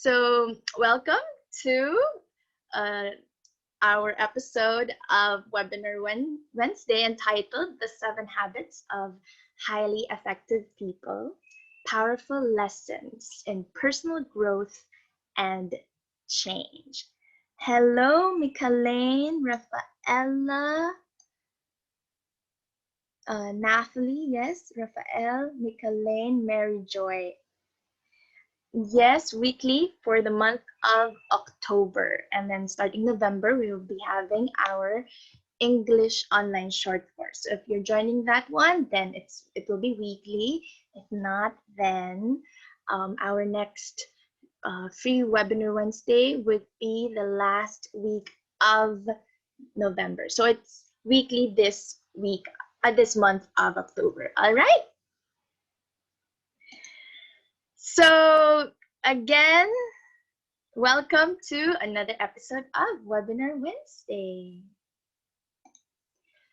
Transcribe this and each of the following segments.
So, welcome to uh, our episode of Webinar Wednesday entitled The 7 Habits of Highly Effective People, Powerful Lessons in Personal Growth and Change. Hello, Michalene, Rafaela, Nathalie, yes, Rafael, Michalene, Mary Joy. Yes, weekly for the month of October. And then starting November, we will be having our English online short course. So if you're joining that one, then it will be weekly. If not, then our next free webinar Wednesday would be the last week of November. So it's weekly this week, this month of October. All right. So again, welcome to another episode of Webinar Wednesday.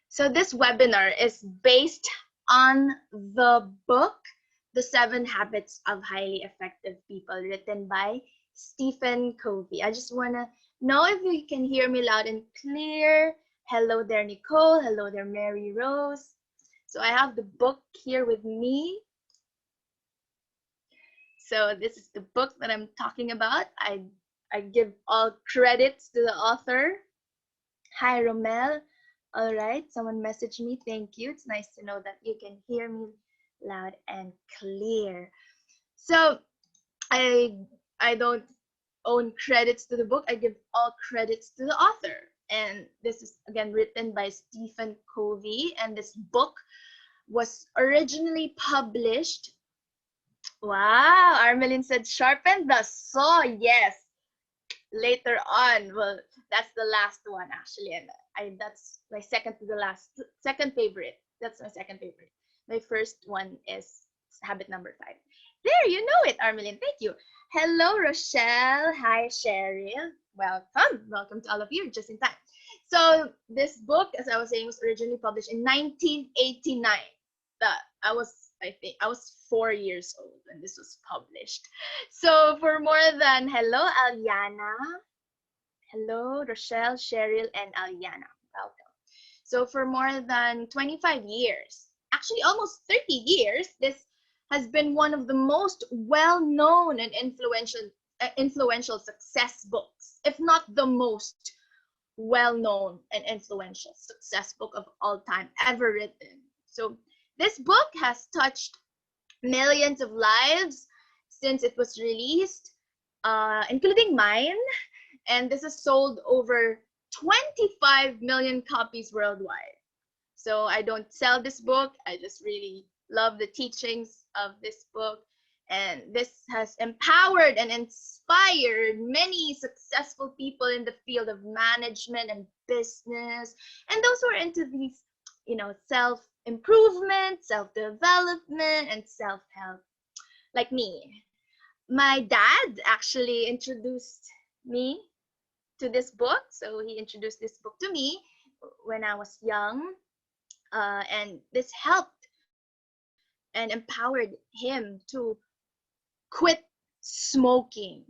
So this webinar is based on the book, The 7 Habits of Highly Effective People, written by Stephen Covey. I just want to know if you can hear me loud and clear. Hello there, Nicole. Hello there, Mary Rose. So I have the book here with me. So this is the book that I'm talking about. I give all credits to the author. Hi, Romel. All right, someone messaged me. Thank you. It's nice to know that you can hear me loud and clear. So I don't own credits to the book. I give all credits to the author. And this is again written by Stephen Covey. And this book was originally published. Wow, Armelin said sharpen the saw. Yes. Later on, well, that's the last one actually, and that's my second favorite. That's my second favorite. My first one is habit number 5. There, you know it, Armelin. Thank you. Hello, Rochelle. Hi, Cheryl. Welcome to all of you, just in time. So this book, as I was saying, was originally published in 1989. I think I was 4 years old when this was published. So for more than, hello, Aliana. Hello, Rochelle, Cheryl, and Aliana. Welcome. So for more than 25 years, actually almost 30 years, this has been one of the most well-known and influential success books, if not the most well-known and influential success book of all time ever written. So this book has touched millions of lives since it was released, including mine. And this has sold over 25 million copies worldwide. So I don't sell this book. I just really love the teachings of this book. And this has empowered and inspired many successful people in the field of management and business, and those who are into these, self-improvement, self-development, and self-help, like me. My dad actually introduced me to this book. So he introduced this book to me when I was young. And this helped and empowered him to quit smoking.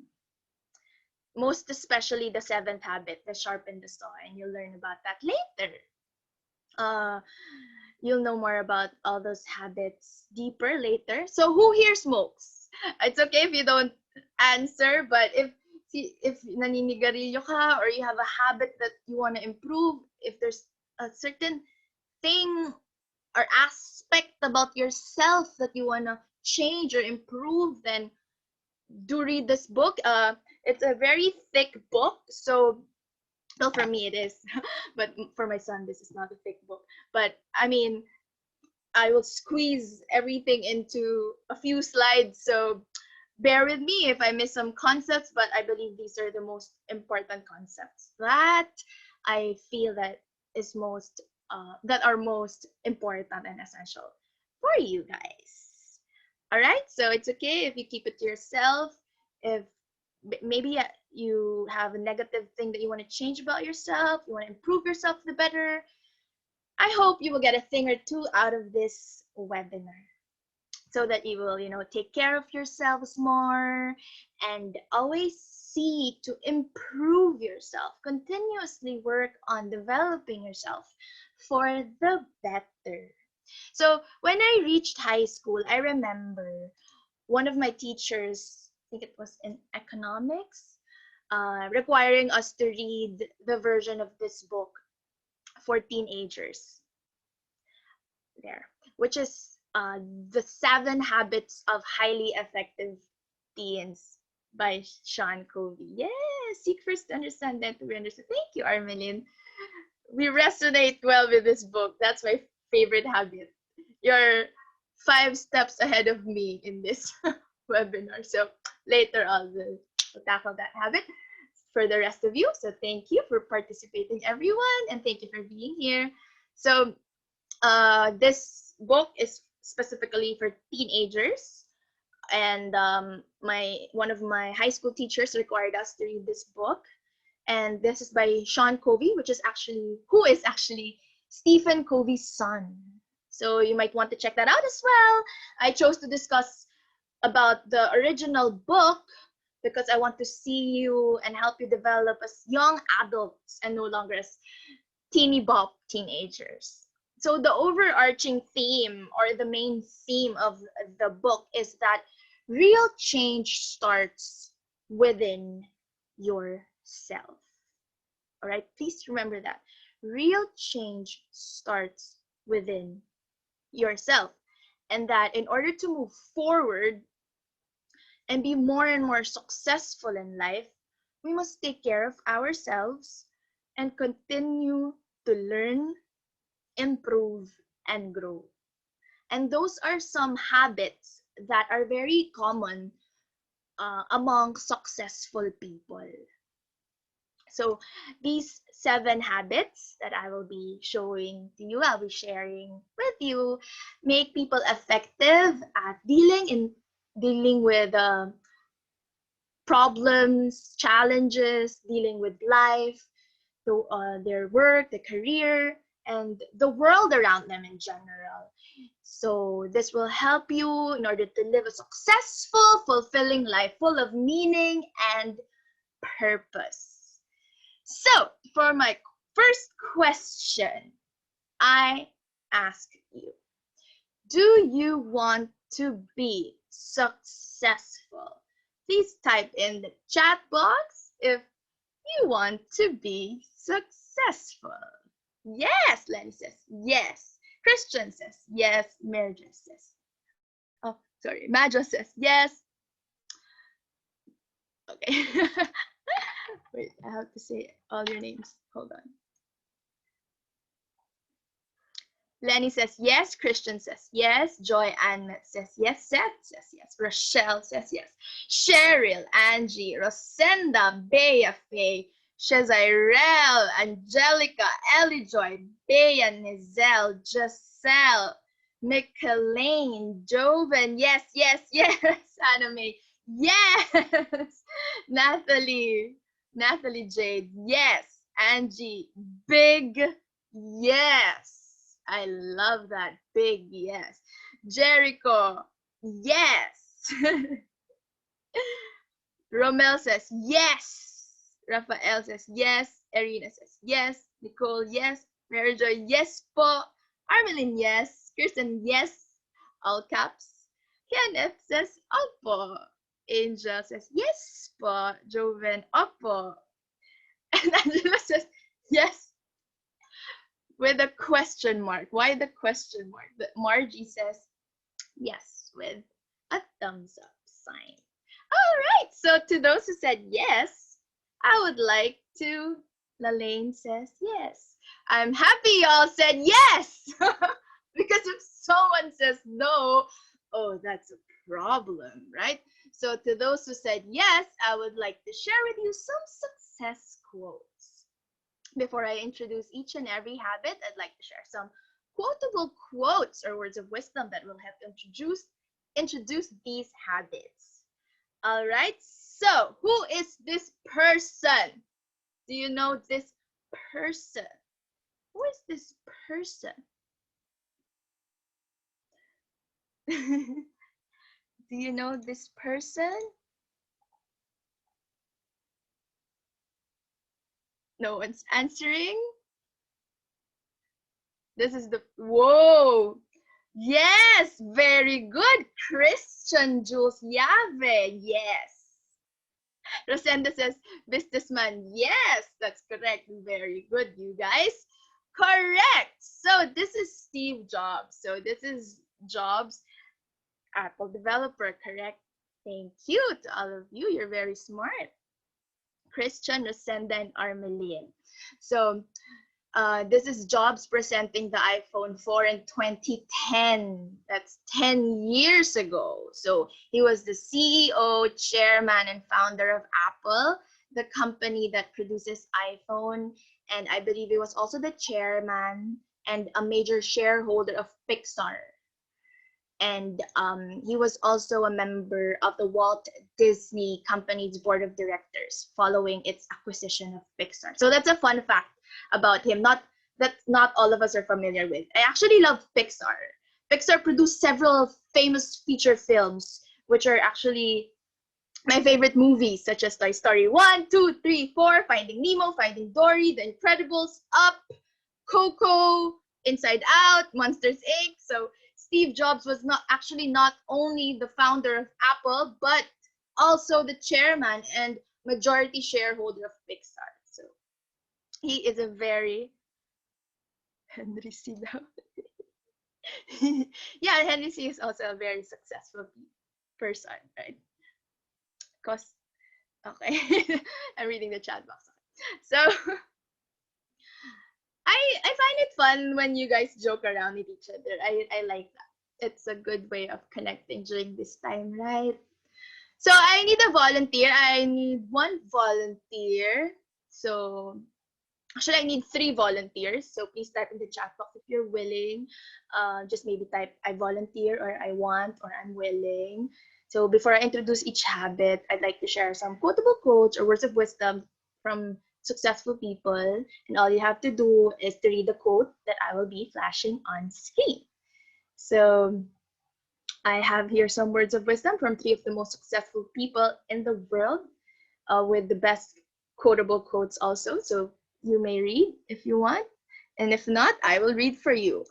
Most especially the 7th habit, the sharpen the saw, and you'll learn about that later. You'll know more about all those habits deeper later. So who here smokes? It's okay if you don't answer, but if naninigarilyo ka, or you have a habit that you want to improve, if there's a certain thing or aspect about yourself that you want to change or improve, then do read this book. It's a very thick book, so well, for me it is, but for my son this is not a thick book. But I mean, I will squeeze everything into a few slides, so bear with me if I miss some concepts, but I believe these are the most important concepts that I feel that are most important and essential for you guys. All right, so it's okay if you keep it to yourself. If maybe you have a negative thing that you want to change about yourself, you want to improve yourself for the better, I hope you will get a thing or two out of this webinar. so that you will, take care of yourselves more and always seek to improve yourself, continuously work on developing yourself for the better. So when I reached high school, I remember one of my teachers, I think it was in economics, requiring us to read the version of this book for teenagers there, which is The 7 Habits of Highly Effective Teens by Sean Covey. Yes, seek first to understand, then to be understood. Thank you, Armelin. We resonate well with this book. That's my favorite habit. You're 5 steps ahead of me in this webinar. So later we'll tackle that habit for the rest of you. So thank you for participating, everyone, and thank you for being here. So this book is specifically for teenagers, and one of my high school teachers required us to read this book, and this is by Sean Covey, who is actually Stephen Covey's son. So you might want to check that out as well. I chose to discuss about the original book because I want to see you and help you develop as young adults and no longer as teeny bop teenagers. So the overarching theme, or the main theme of the book, is that real change starts within yourself. All right, please remember that. Real change starts within yourself. And that in order to move forward and be more and more successful in life, we must take care of ourselves and continue to learn, improve, and grow. And those are some habits that are very common among successful people. So these 7 habits that I will be showing to you, I'll be sharing with you, make people effective at dealing with problems, challenges, dealing with life, their work, their career, and the world around them in general. So this will help you in order to live a successful, fulfilling life full of meaning and purpose. So for my first question, I ask you, do you want to be successful? Please type in the chat box if you want to be successful. Yes, Lenny says yes. Christian says yes. Merja says, oh, sorry, Madra says yes. Okay. Wait, I have to say all your names. Hold on. Lenny says yes. Christian says yes. Joy Ann says yes. Seth says yes. Rochelle says yes. Cheryl, Angie, Rosenda, Bea, Faye, Shazirel, Angelica, Ellie Joy, Bea, Nizelle, Giselle, Micheline, Joven, yes, yes, yes. Anime, yes. Natalie Jade, yes. Angie, big yes. I love that. Big yes. Jericho, yes. Romel says yes. Rafael says yes. Erina says yes. Nicole, yes. Mary Joy, yes po. Armelin, yes. Kirsten, yes. All caps. Kenneth says opo. Angel says yes po. Joven, opo. And Angela says yes, with a question mark. Why the question mark? But Margie says yes with a thumbs up sign. All right, so to those who said yes, I would like to, Lalaine says yes. I'm happy y'all said yes, because if someone says no, oh, that's a problem, right? So to those who said yes, I would like to share with you some success quotes. Before I introduce each and every habit, I'd like to share some quotable quotes or words of wisdom that will help introduce these habits. All right, so who is this person? Do you know this person? Who is this person? Do you know this person? No one's answering. This is the, whoa. Yes, very good. Christian Jules Yave. Yes. Rosenda says, businessman. Yes, that's correct. Very good, you guys. Correct. So this is Steve Jobs. So this is Jobs, Apple developer, correct? Thank you to all of you. You're very smart. Christian, Rosenda, and Armeline. So this is Jobs presenting the iPhone 4 in 2010. That's 10 years ago. So he was the CEO, chairman, and founder of Apple, the company that produces iPhone. And I believe he was also the chairman and a major shareholder of Pixar. And he was also a member of the Walt Disney Company's board of directors following its acquisition of Pixar. So that's a fun fact about him, not all of us are familiar with. I actually love Pixar. Pixar produced several famous feature films, which are actually my favorite movies, such as Toy Story 1, 2, 3, 4, Finding Nemo, Finding Dory, The Incredibles, Up, Coco, Inside Out, Monsters Inc. So Steve Jobs was not only the founder of Apple, but also the chairman and majority shareholder of Pixar. So he is a very Henry C. Yeah, Henry C is also a very successful person, right? Because okay, I'm reading the chat box. So I find it fun when you guys joke around with each other. I like that. It's a good way of connecting during this time, right? So I need a volunteer. I need one volunteer. So actually, I need 3 volunteers. So please type in the chat box if you're willing. Just maybe type I volunteer or I want or I'm willing. So before I introduce each habit, I'd like to share some quotable quotes or words of wisdom from successful people. And all you have to do is to read the quote that I will be flashing on screen. So I have here some words of wisdom from 3 of the most successful people in the world, with the best quotable quotes also. So you may read if you want. And if not, I will read for you.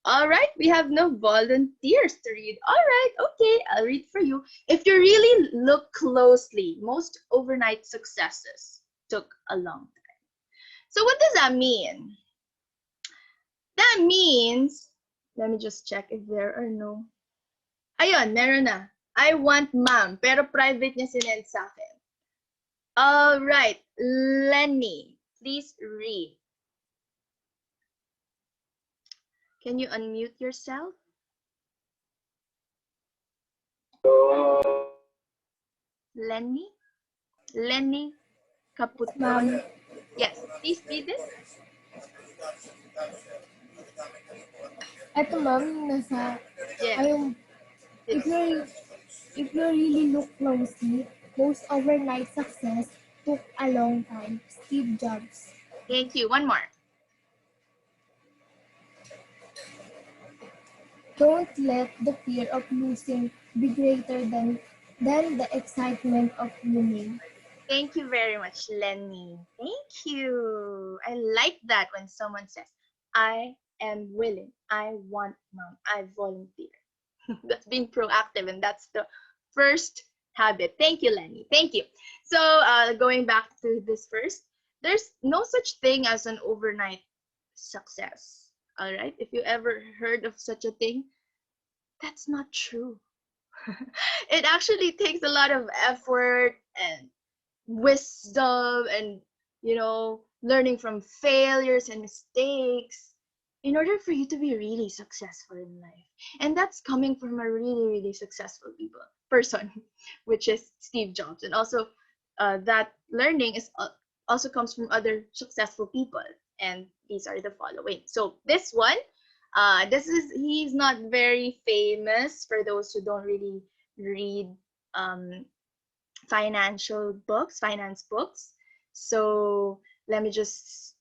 All right, we have no volunteers to read. All right, okay, I'll read for you. If you really look closely, most overnight successes took a long time. So what does that mean? That means, let me just check if there are no. Ayun, meron na. I want ma'am, pero private niya sinend sa akin. All right, Lenny, please read. Can you unmute yourself? Lenny? Lenny Caputo. Ma'am. Yes, please read it. Eto ma'am, nasa, Yes. ayun, if you really look closely, most overnight success took a long time. Steve Jobs. Thank you. One more. Don't let the fear of losing be greater than the excitement of winning. Thank you very much, Lenny. Thank you. I like that when someone says, I am willing, I want mom, I volunteer. That's being proactive, and that's the first habit. Thank you, Lenny. Thank you. So going back to this first, there's no such thing as an overnight success. All right. If you ever heard of such a thing, that's not true. It actually takes a lot of effort and wisdom and, learning from failures and mistakes in order for you to be really successful in life. And that's coming from a really, really successful person, which is Steve Jobs. And also, that learning is also comes from other successful people. And these are the following. So this one, he's not very famous for those who don't really read finance books. So let me just,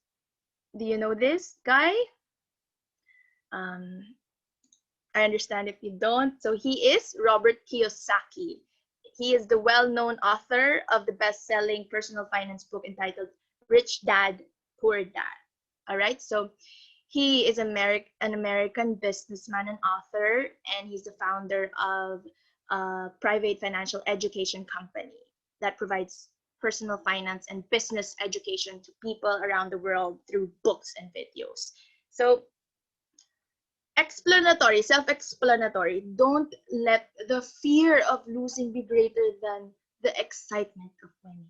do you know this guy? I understand if you don't. So he is Robert Kiyosaki. He is the well-known author of the best-selling personal finance book entitled Rich Dad, Poor Dad. All right, so he is an American businessman and author, and he's the founder of a private financial education company that provides personal finance and business education to people around the world through books and videos. So explanatory, self-explanatory. Don't let the fear of losing be greater than the excitement of winning.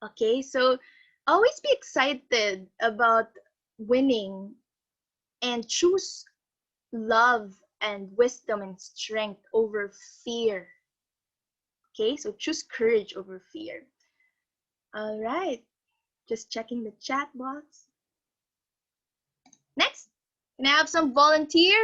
Okay, so always be excited about winning and choose love and wisdom and strength over fear. Okay, so choose courage over fear. All right, just checking the chat box. Next, can I have some volunteer?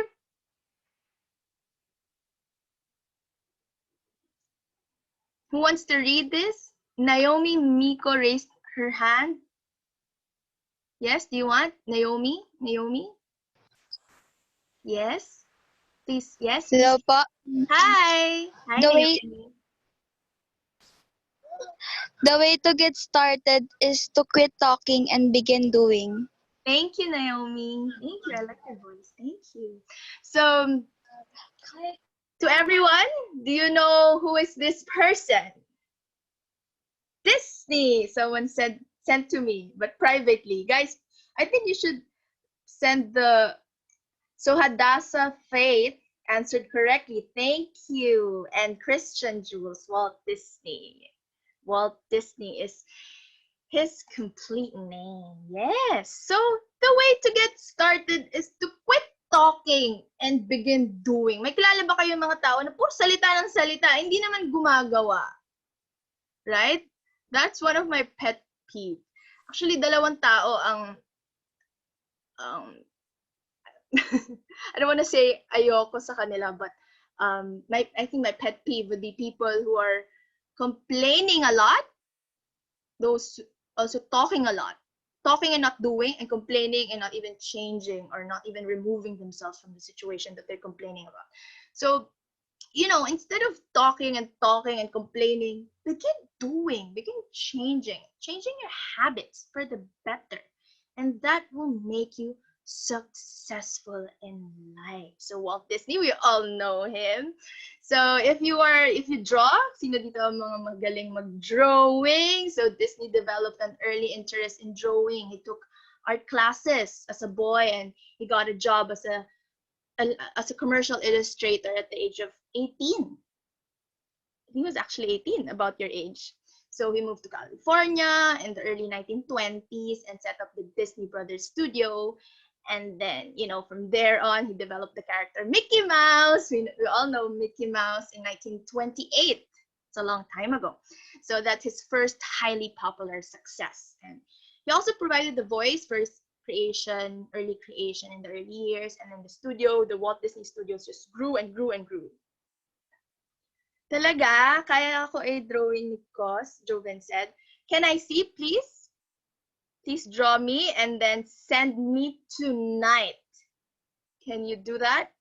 Who wants to read this? Naomi Miko raised her hand. Yes, do you want? Naomi? Naomi? Yes? Please, yes? Hello Please. po. Hi! Hi, The way Naomi. the way to get started is to quit talking and begin doing. Thank you, Naomi. Thank you. I like your voice. Thank you. So, to everyone, do you know who is this person? Disney. Someone sent to me, but privately. Guys, I think you should send the So Hadassah Faith answered correctly. Thank you. And Christian Jules, Walt Disney. Walt Disney is his complete name. Yes. So the way to get started is to quit talking and begin doing. May kilala ba kayo mga tao na puro salita ng salita, hindi naman gumagawa? Right? That's one of my pet peeve. Actually, dalawang tao ang I don't want to say ayoko sa kanila, but I think my pet peeve would be people who are complaining a lot, those also talking a lot, talking and not doing, and complaining and not even changing or not even removing themselves from the situation that they're complaining about. So, instead of talking and complaining, begin doing, begin changing your habits for the better. And that will make you successful in life. So Walt Disney, we all know him. So if you draw, sino dito ang mga magaling mag-drawing? So Disney developed an early interest in drawing. He took art classes as a boy, and he got a job as a commercial illustrator at the age of 18. He was actually 18, about your age. So he moved to California in the early 1920s and set up the Disney Brothers Studio. And then, from there on, he developed the character Mickey Mouse. We all know Mickey Mouse in 1928. It's a long time ago. So that's his first highly popular success. And he also provided the voice for his early creation in the early years. And then the Walt Disney Studios just grew and grew and grew. Talaga? Kaya ako drawing ni Cos, Joven said. Can I see, please? Please draw me and then send me tonight. Can you do that?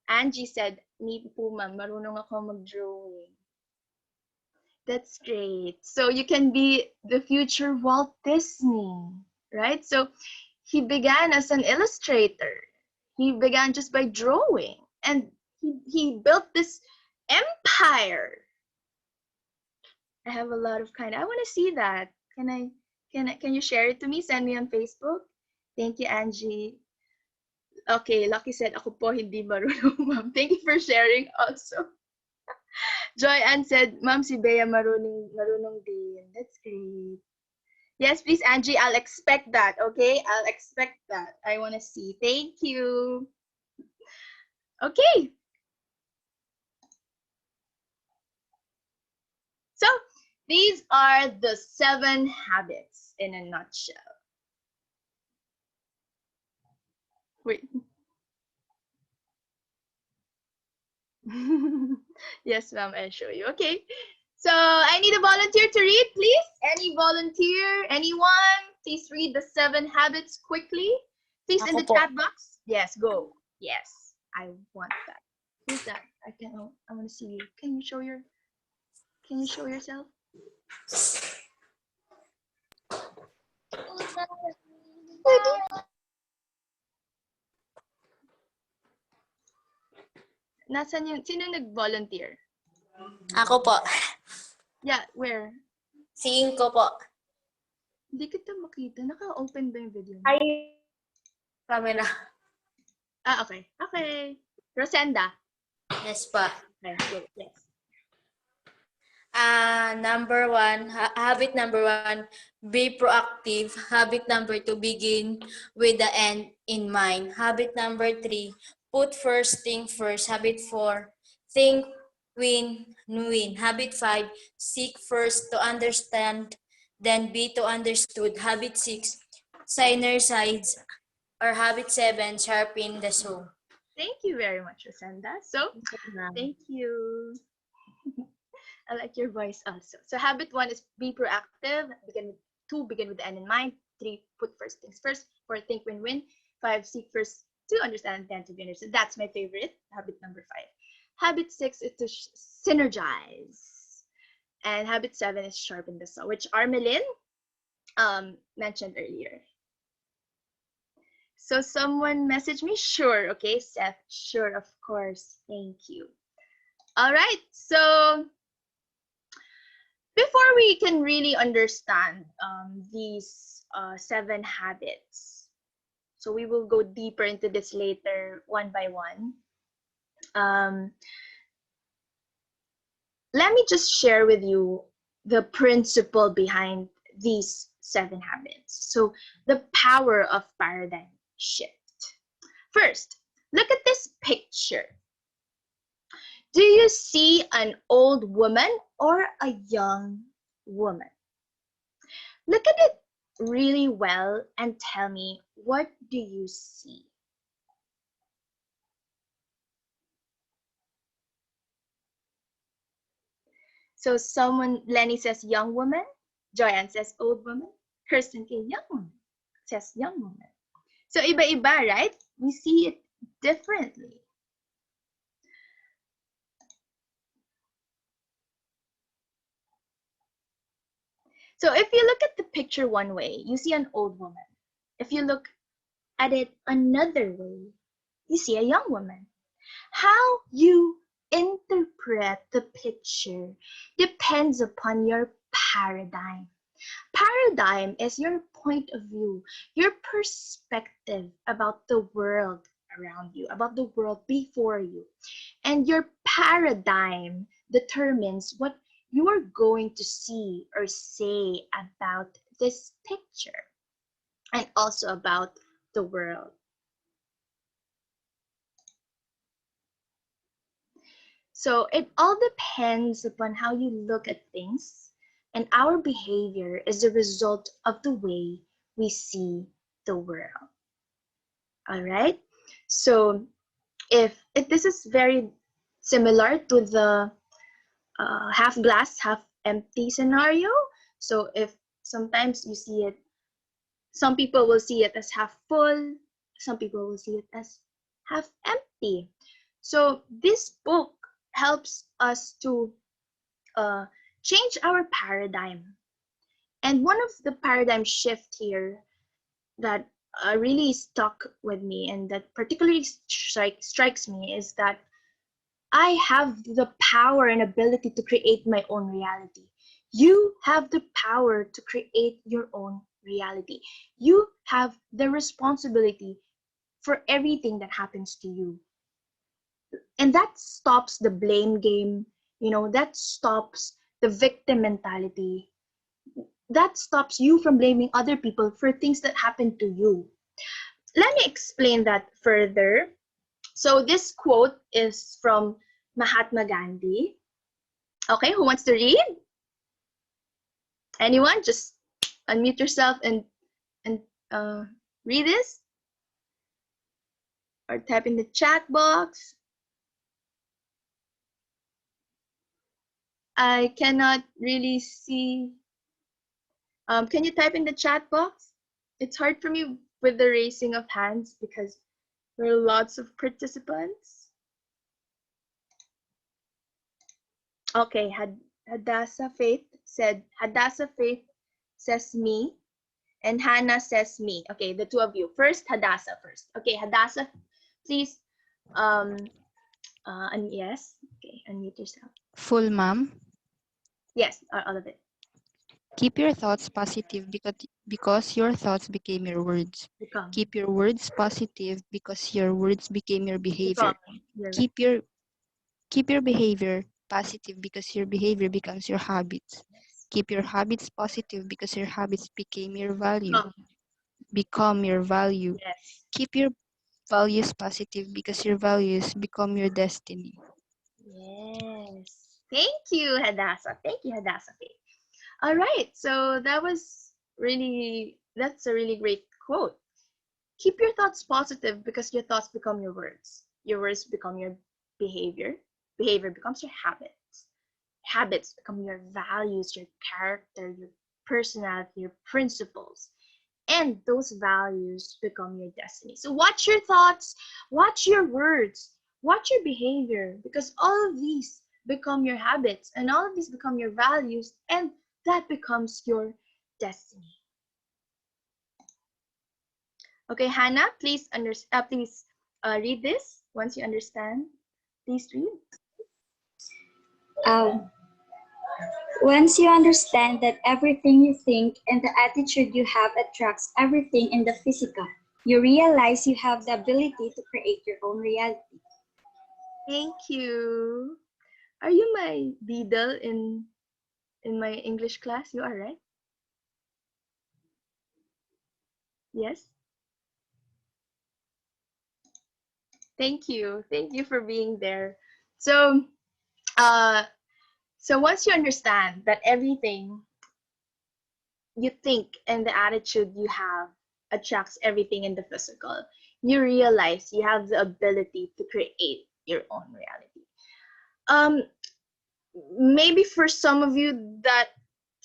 Angie said, me po ma'am, marunong ako mag-drawing. That's great. So you can be the future Walt Disney, right? So he began as an illustrator. He began just by drawing, and he built this empire. I have a lot of I want to see that. Can you share it to me? Send me on Facebook. Thank you, Angie. Okay, Lucky said, ako po hindi marunong, ma'am. Thank you for sharing also. Joy Ann said, ma'am, si Bea marunong din. That's great. Yes, please, Angie, I'll expect that, okay? I'll expect that. I want to see. Thank you. Okay. So, these are the 7 habits in a nutshell. Wait. Yes, ma'am, I'll show you. Okay. So, I need a volunteer to read, please. Any volunteer? Anyone? Please read the 7 habits quickly. Please, in the chat box. Yes, go. Yes, I want that. Who's that? I want to see you. Can you show yourself? Sino nag-volunteer? Ako po. Yeah, where? Seeing ko po. Hindi kita makita. Naka-open ba yung video mo? Ay, camera. Okay. Okay. Rosenda. Yes po. Okay, go. Yes. Number one, habit number one, be proactive. Habit number two, begin with the end in mind. Habit number three, put first thing first. Habit four, think, win. Habit five, seek first to understand, then be to understood. Habit six, synergize. Or habit seven, sharpen the saw. Thank you very much, Rosenda. So, thank you. I like your voice also. So habit one is be proactive. Begin with the end in mind. 3, put first things first. 4, think win-win. 5, seek first to understand, then to be understood. That's my favorite. Habit number 5. Habit 6 is to synergize. And habit 7 is sharpen the saw, which Armelin mentioned earlier. So someone messaged me. Sure. Okay, Seth. Sure, of course. Thank you. All right. So before we can really understand these 7 habits, so we will go deeper into this later one by one. Let me just share with you the principle behind these 7 habits. So the power of paradigm shift. First, look at this picture. Do you see an old woman or a young woman? Look at it really well and tell me, what do you see? So Lenny says young woman, Joyanne says old woman, Kirsten K, young woman, says young woman. So iba-iba, right? We see it differently. So if you look at the picture one way, you see an old woman. If you look at it another way, you see a young woman. How you interpret the picture depends upon your paradigm. Paradigm is your point of view, your perspective about the world around you, about the world before you. And your paradigm determines what you are going to see or say about this picture and also about the world. So it all depends upon how you look at things, and our behavior is the result of the way we see the world. All right? So if this is very similar to the half glass, half empty scenario. So if sometimes you see it, some people will see it as half full, some people will see it as half empty. So this book helps us to change our paradigm. And one of the paradigm shift here that really stuck with me and that particularly strikes me is that I have the power and ability to create my own reality. You have the power to create your own reality. You have the responsibility for everything that happens to you. And that stops the blame game, that stops the victim mentality. That stops you from blaming other people for things that happen to you. Let me explain that further. So this quote is from Mahatma Gandhi. Okay, who wants to read? Anyone? Just unmute yourself and read this. Or type in the chat box. I cannot really see. Can you type in the chat box? It's hard for me with the raising of hands because There are lots of participants. Okay, Hadassah Faith says me, and Hannah says me. Okay, the two of you. First, Hadassah first. Okay, Hadassah, please. And yes. Okay, unmute yourself. Full, ma'am. Yes, all of it. Keep your thoughts positive because your thoughts became your words. Become. Keep your words positive because your words became your behavior. Become. You're right. Keep your behavior positive because your behavior becomes your habits. Keep your habits positive because your habits became your value. Become your value. Yes. Keep your values positive because your values become your destiny. Yes. Thank you, Hadassah. Thank you, Hadassah Faith. All right. So that's a really great quote. Keep your thoughts positive because your thoughts become your words. Your words become your behavior. Behavior becomes your habits. Habits become your values, your character, your personality, your principles. And those values become your destiny. So watch your thoughts, watch your words, watch your behavior, because all of these become your habits and all of these become your values, and that becomes your destiny. Okay, Hannah, please read this. Once you understand, please read. Once you understand that everything you think and the attitude you have attracts everything in the physical, you realize you have the ability to create your own reality. Thank you. Are you my beadle in my English class? You are, right? Yes. Thank you. Thank you for being there. So, so once you understand that everything you think and the attitude you have attracts everything in the physical, you realize you have the ability to create your own reality. Maybe for some of you that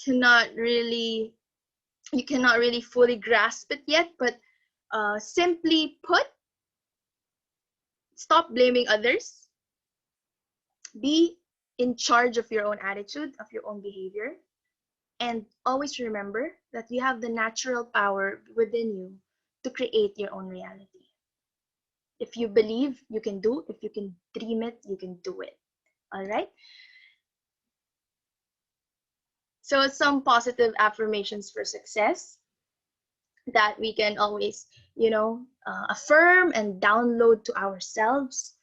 you cannot really fully grasp it yet, but simply put, stop blaming others. Be in charge of your own attitude, of your own behavior, and always remember that you have the natural power within you to create your own reality. If you believe, you can do. If you can dream it, you can do it. All right? So some positive affirmations for success that we can always, affirm and download to ourselves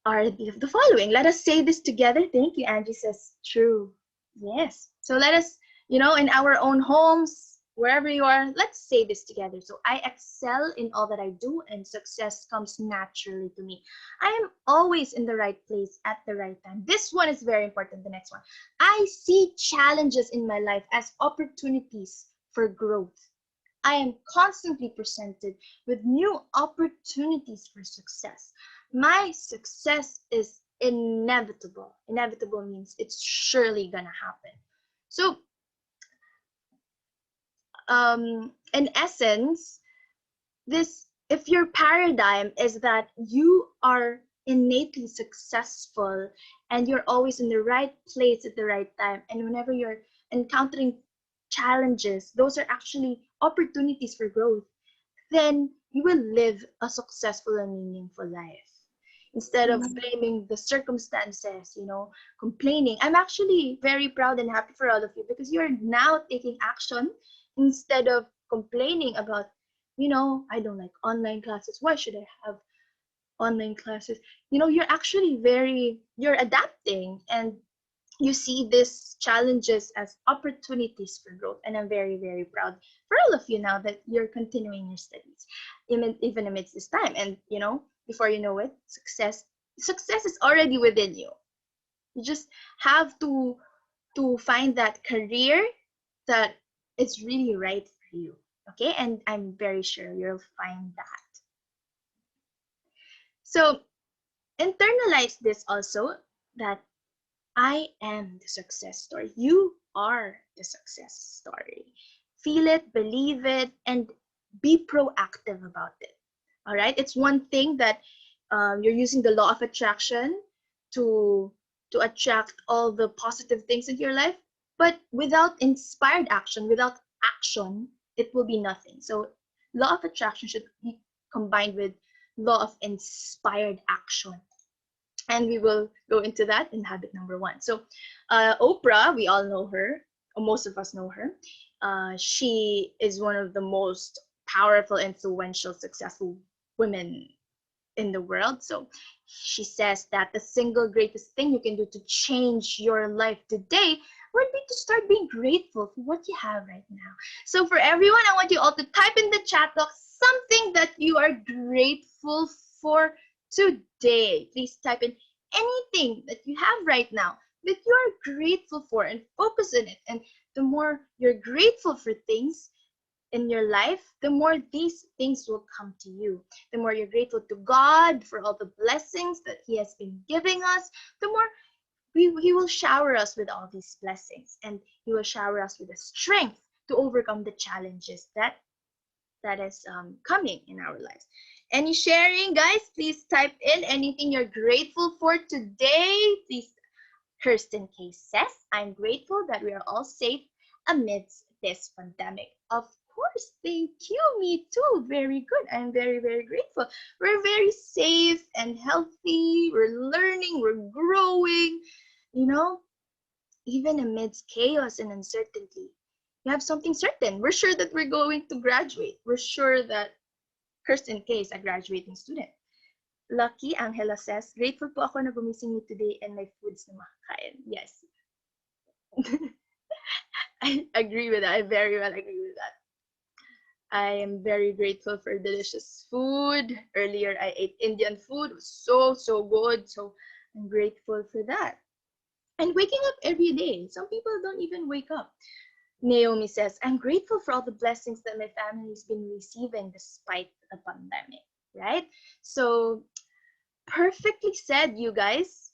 are the following. Let us say this together. Thank you, Angie says true. Yes. So let us, in our own homes, wherever you are, let's say this together. So I excel in all that I do and success comes naturally to me. I am always in the right place at the right time. This one is very important, the next one. I see challenges in my life as opportunities for growth. I am constantly presented with new opportunities for success. My success is inevitable. Inevitable means it's surely gonna happen. So, in essence, if your paradigm is that you are innately successful and you're always in the right place at the right time, and whenever you're encountering challenges, those are actually opportunities for growth, then you will live a successful and meaningful life. Instead of blaming the circumstances, complaining. I'm actually very proud and happy for all of you because you're now taking action instead of complaining about, I don't like online classes. Why should I have online classes? You're actually you're adapting and you see these challenges as opportunities for growth. And I'm very, very proud for all of you now that you're continuing your studies, even amidst this time. And, before you know it, success is already within you. You just have to find that career that is really right for you. Okay? And I'm very sure you'll find that. So internalize this also, that I am the success story. You are the success story. Feel it, believe it, and be proactive about it. All right, it's one thing that you're using the law of attraction to attract all the positive things into your life, but without inspired action, without action, it will be nothing. So law of attraction should be combined with law of inspired action, and we will go into that in habit number 1. So Oprah, we all know her, or most of us know her. She is one of the most powerful, influential, successful women in the world. So she says that the single greatest thing you can do to change your life today would be to start being grateful for what you have right now. So for everyone, I want you all to type in the chat box something that you are grateful for today. Please type in anything that you have right now that you are grateful for and focus on it. And the more you're grateful for things in your life, the more these things will come to you. The more you're grateful to God for all the blessings that He has been giving us, the more He will shower us with all these blessings, and He will shower us with the strength to overcome the challenges that is coming in our lives. Any sharing, guys? Please type in anything you're grateful for today. Please. Kirsten K says, I'm grateful that we are all safe amidst this pandemic. Of course, thank you. Me too. Very good. I'm very, very grateful. We're very safe and healthy. We're learning. We're growing. You know, even amidst chaos and uncertainty, we have something certain. We're sure that we're going to graduate. We're sure that Kirsten K is a graduating student. Lucky Angela says, grateful po ako na gumising niyo today and may foods na makakain. Yes. I agree with that. I very well agree with that. I am very grateful for delicious food. Earlier, I ate Indian food. It was so good. So I'm grateful for that. And waking up every day. Some people don't even wake up. Naomi says, I'm grateful for all the blessings that my family's been receiving despite the pandemic. Right? So perfectly said, you guys.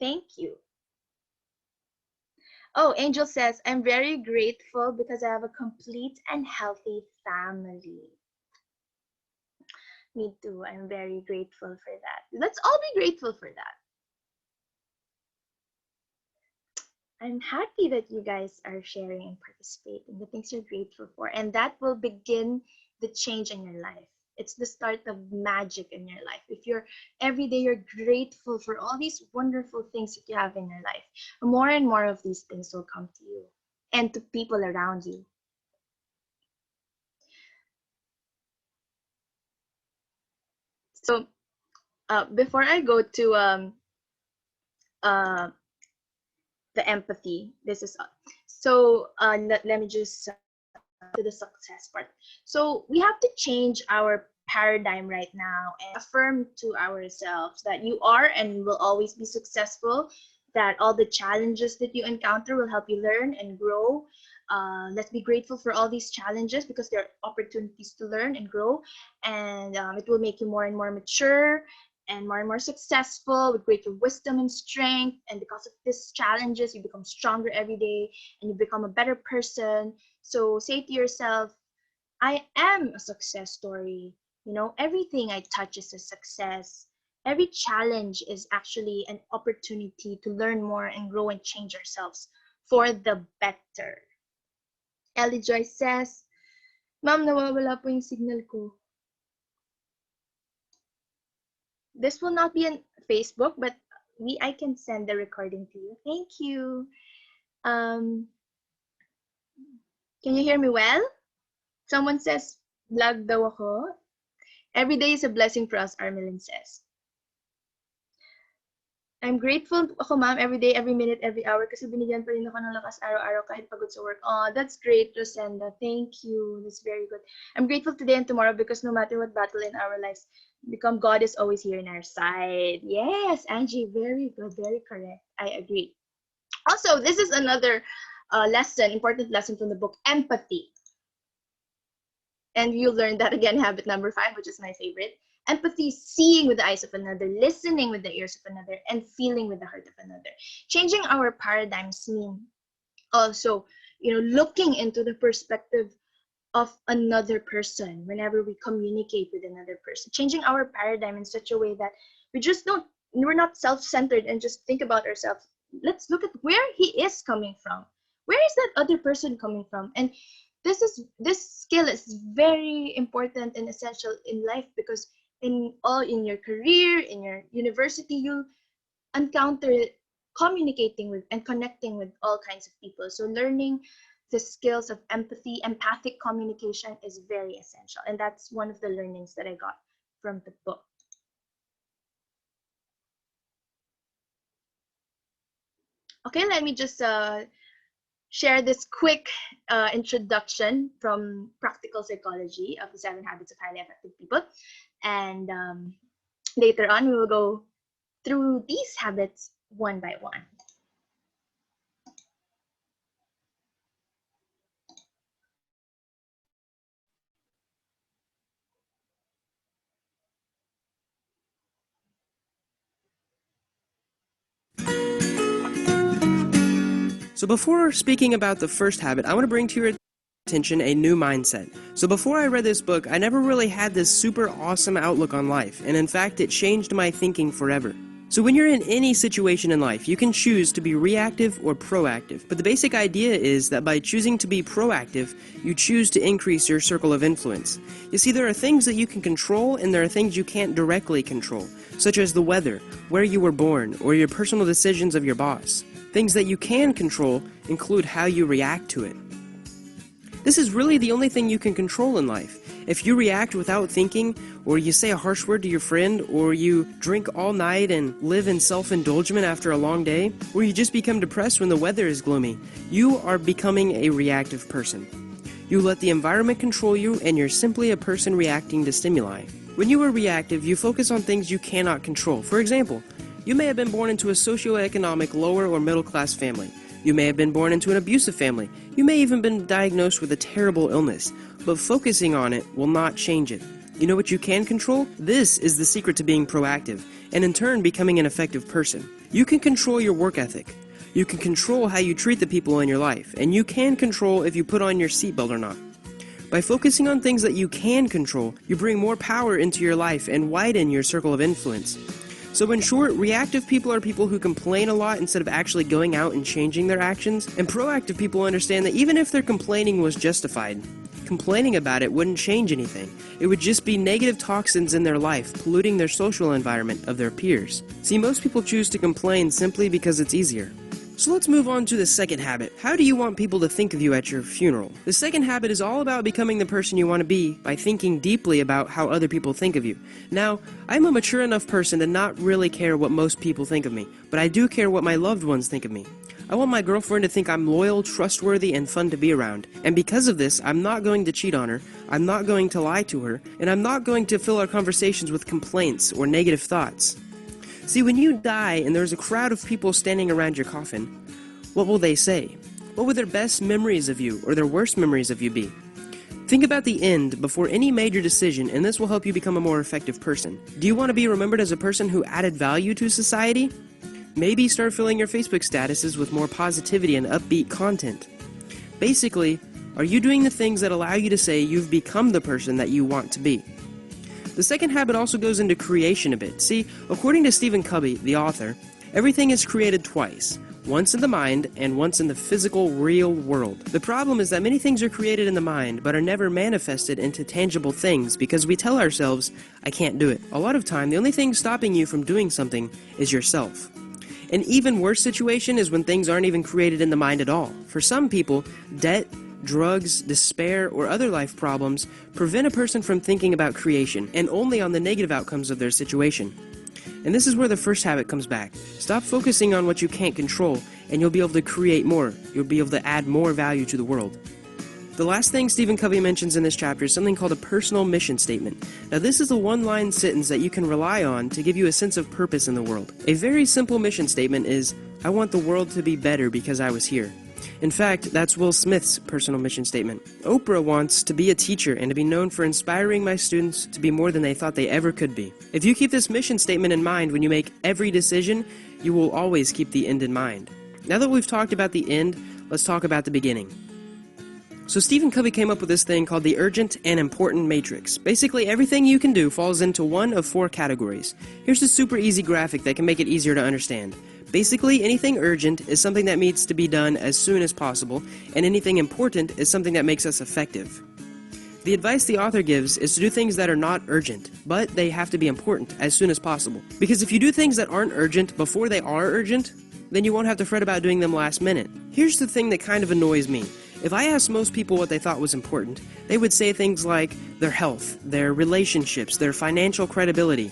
Thank you. Oh, Angel says, I'm very grateful because I have a complete and healthy family. Me too. I'm very grateful for that. Let's all be grateful for that. I'm happy that you guys are sharing and participating, the things you're grateful for, and that will begin the change in your life. It's the start of magic in your life. If you're every day you're grateful for all these wonderful things that you have in your life, more and more of these things will come to you and to people around you. So before I go to the empathy, this is so let me just to the success part. So we have to change our paradigm right now and affirm to ourselves that you are and will always be successful, that all the challenges that you encounter will help you learn and grow. Let's be grateful for all these challenges because they're opportunities to learn and grow, and it will make you more and more mature and more successful with greater wisdom and strength. And because of these challenges, you become stronger every day and you become a better person. So say to yourself, I am a success story. You know, everything I touch is a success. Every challenge is actually an opportunity to learn more and grow and change ourselves for the better. Ellie Joy says, Ma'am, nawawala po yung signal ko. This will not be on Facebook, but I can send the recording to you. Thank you. Can you hear me well? Someone says, vlog daw ako. Every day is a blessing for us, Armelin says. I'm grateful ako, ma'am, every day, every minute, every hour kasi binigyan pa rin ako ng lakas araw-araw kahit pagod sa work. Oh, that's great, Rosenda. Thank you. That's very good. I'm grateful today and tomorrow because no matter what battle in our lives, God is always here in our side. Yes, Angie, very good, very correct. I agree. Also, this is another important lesson from the book, Empathy. And you learned that again, habit number 5, which is my favorite. Empathy, seeing with the eyes of another, listening with the ears of another, and feeling with the heart of another. Changing our paradigms mean also, looking into the perspective of another person whenever we communicate with another person, changing our paradigm in such a way that we're not self-centered and just think about ourselves. Let's look at where he is coming from. Where is that other person coming from? And this skill is very important and essential in life, because in your career, in your university, you encounter communicating with and connecting with all kinds of people. So learning the skills of empathy, empathic communication is very essential. And that's one of the learnings that I got from the book. Okay, let me just share this quick introduction from Practical Psychology of the 7 Habits of Highly Effective People. And later on, we will go through these habits one by one. So before speaking about the first habit, I want to bring to your attention a new mindset. So before I read this book, I never really had this super awesome outlook on life, and in fact, it changed my thinking forever. So when you're in any situation in life, you can choose to be reactive or proactive. But the basic idea is that by choosing to be proactive, you choose to increase your circle of influence. You see, there are things that you can control and there are things you can't directly control, such as the weather, where you were born, or your personal decisions of your boss. Things that you can control include how you react to it. This is really the only thing you can control in life. If you react without thinking, or you say a harsh word to your friend, or you drink all night and live in self-indulgence after a long day, or you just become depressed when the weather is gloomy, you are becoming a reactive person. You let the environment control you, and you're simply a person reacting to stimuli. When you are reactive, you focus on things you cannot control. For example, you may have been born into a socioeconomic lower or middle class family. You may have been born into an abusive family. You may even been diagnosed with a terrible illness. But focusing on it will not change it. You know what you can control? This is the secret to being proactive, and in turn becoming an effective person. You can control your work ethic. You can control how you treat the people in your life, and you can control if you put on your seatbelt or not. By focusing on things that you can control, you bring more power into your life and widen your circle of influence. So in short, reactive people are people who complain a lot instead of actually going out and changing their actions, and proactive people understand that even if their complaining was justified, complaining about it wouldn't change anything. It would just be negative toxins in their life, polluting their social environment of their peers. See, most people choose to complain simply because it's easier. So let's move on to the second habit. How do you want people to think of you at your funeral? The second habit is all about becoming the person you want to be by thinking deeply about how other people think of you. Now, I'm a mature enough person to not really care what most people think of me, but I do care what my loved ones think of me. I want my girlfriend to think I'm loyal, trustworthy, and fun to be around. And because of this, I'm not going to cheat on her, I'm not going to lie to her, and I'm not going to fill our conversations with complaints or negative thoughts. See, when you die and there's a crowd of people standing around your coffin, what will they say? What will their best memories of you or their worst memories of you be? Think about the end before any major decision, and this will help you become a more effective person. Do you want to be remembered as a person who added value to society? Maybe start filling your Facebook statuses with more positivity and upbeat content. Basically, are you doing the things that allow you to say you've become the person that you want to be? The second habit also goes into creation a bit. See, according to Stephen Covey, the author, everything is created twice. Once in the mind and once in the physical, real world. The problem is that many things are created in the mind but are never manifested into tangible things because we tell ourselves, I can't do it. A lot of time, the only thing stopping you from doing something is yourself. An even worse situation is when things aren't even created in the mind at all. For some people, debt, drugs, despair, or other life problems prevent a person from thinking about creation and only on the negative outcomes of their situation. And this is where the first habit comes back. Stop focusing on what you can't control, and you'll be able to create more. You'll be able to add more value to the world. The last thing Stephen Covey mentions in this chapter is something called a personal mission statement. Now this is a one-line sentence that you can rely on to give you a sense of purpose in the world. A very simple mission statement is, I want the world to be better because I was here. In fact, that's Will Smith's personal mission statement. Oprah wants to be a teacher and to be known for inspiring my students to be more than they thought they ever could be. If you keep this mission statement in mind when you make every decision, you will always keep the end in mind. Now that we've talked about the end, let's talk about the beginning. So Stephen Covey came up with this thing called the urgent and important matrix. Basically, everything you can do falls into one of 4 categories. Here's a super easy graphic that can make it easier to understand. Basically, anything urgent is something that needs to be done as soon as possible, and anything important is something that makes us effective. The advice the author gives is to do things that are not urgent, but they have to be important as soon as possible. Because if you do things that aren't urgent before they are urgent, then you won't have to fret about doing them last minute. Here's the thing that kind of annoys me. If I asked most people what they thought was important, they would say things like their health, their relationships, their financial credibility.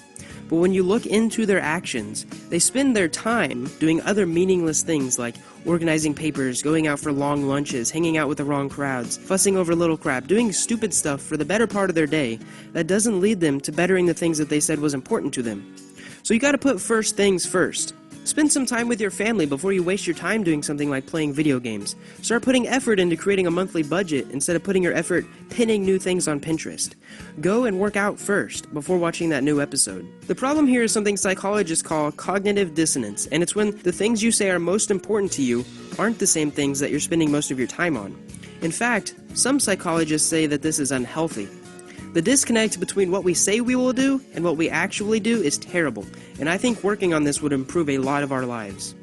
But when you look into their actions, they spend their time doing other meaningless things like organizing papers, going out for long lunches, hanging out with the wrong crowds, fussing over little crap, doing stupid stuff for the better part of their day that doesn't lead them to bettering the things that they said was important to them. So you gotta put first things first. Spend some time with your family before you waste your time doing something like playing video games. Start putting effort into creating a monthly budget instead of putting your effort pinning new things on Pinterest. Go and work out first before watching that new episode. The problem here is something psychologists call cognitive dissonance, and it's when the things you say are most important to you aren't the same things that you're spending most of your time on. In fact, some psychologists say that this is unhealthy. The disconnect between what we say we will do and what we actually do is terrible, and I think working on this would improve a lot of our lives.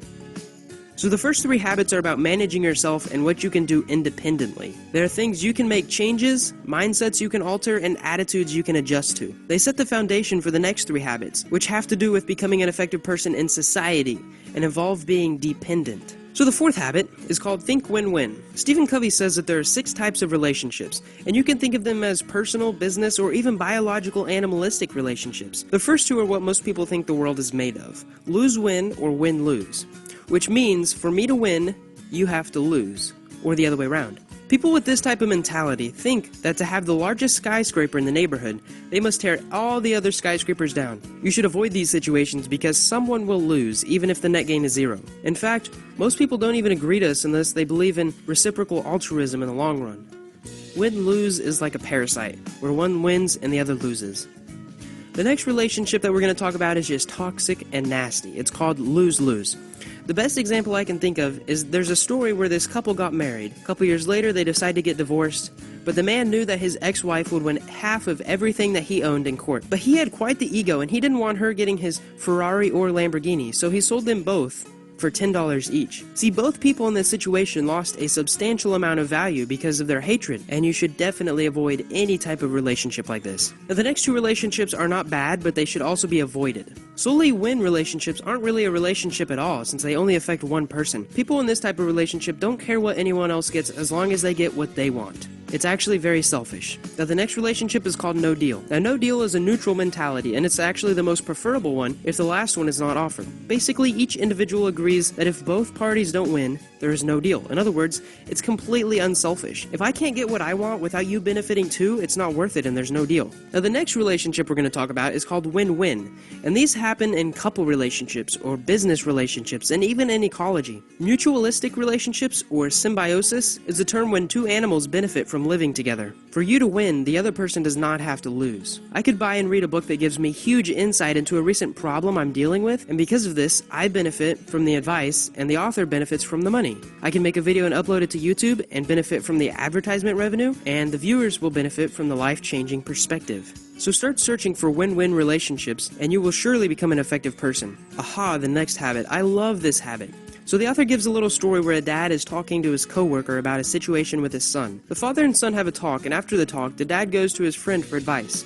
So the first 3 habits are about managing yourself and what you can do independently. There are things you can make changes, mindsets you can alter, and attitudes you can adjust to. They set the foundation for the next 3 habits, which have to do with becoming an effective person in society and involve being dependent. So the 4th habit is called Think Win-Win. Stephen Covey says that there are 6 types of relationships, and you can think of them as personal, business, or even biological animalistic relationships. The first 2 are what most people think the world is made of: lose-win or win-lose, which means for me to win, you have to lose, or the other way around. People with this type of mentality think that to have the largest skyscraper in the neighborhood, they must tear all the other skyscrapers down. You should avoid these situations because someone will lose, even if the net gain is 0. In fact, most people don't even agree to us unless they believe in reciprocal altruism in the long run. Win-lose is like a parasite, where one wins and the other loses. The next relationship that we're going to talk about is just toxic and nasty. It's called lose-lose. The best example I can think of is there's a story where this couple got married. A couple years later, they decided to get divorced, but the man knew that his ex-wife would win half of everything that he owned in court. But he had quite the ego, and he didn't want her getting his Ferrari or Lamborghini, so he sold them both for $10 each. See, both people in this situation lost a substantial amount of value because of their hatred, and you should definitely avoid any type of relationship like this. Now, the next 2 relationships are not bad, but they should also be avoided. Solely win relationships aren't really a relationship at all, since they only affect one person. People in this type of relationship don't care what anyone else gets as long as they get what they want. It's actually very selfish. Now, the next relationship is called no deal. Now, no deal is a neutral mentality, and it's actually the most preferable one if the last one is not offered. Basically, each individual agrees that if both parties don't win, there is no deal. In other words, it's completely unselfish. If I can't get what I want without you benefiting too, it's not worth it and there's no deal. Now, the next relationship we're going to talk about is called win-win, and these happen in couple relationships or business relationships and even in ecology. Mutualistic relationships or symbiosis is a term when 2 animals benefit from living together. For you to win, the other person does not have to lose. I could buy and read a book that gives me huge insight into a recent problem I'm dealing with, and because of this, I benefit from the advice and the author benefits from the money. I can make a video and upload it to YouTube and benefit from the advertisement revenue, and the viewers will benefit from the life-changing perspective. So start searching for win-win relationships, and you will surely become an effective person. Aha, the next habit. I love this habit. So the author gives a little story where a dad is talking to his coworker about a situation with his son. The father and son have a talk, and after the talk, the dad goes to his friend for advice.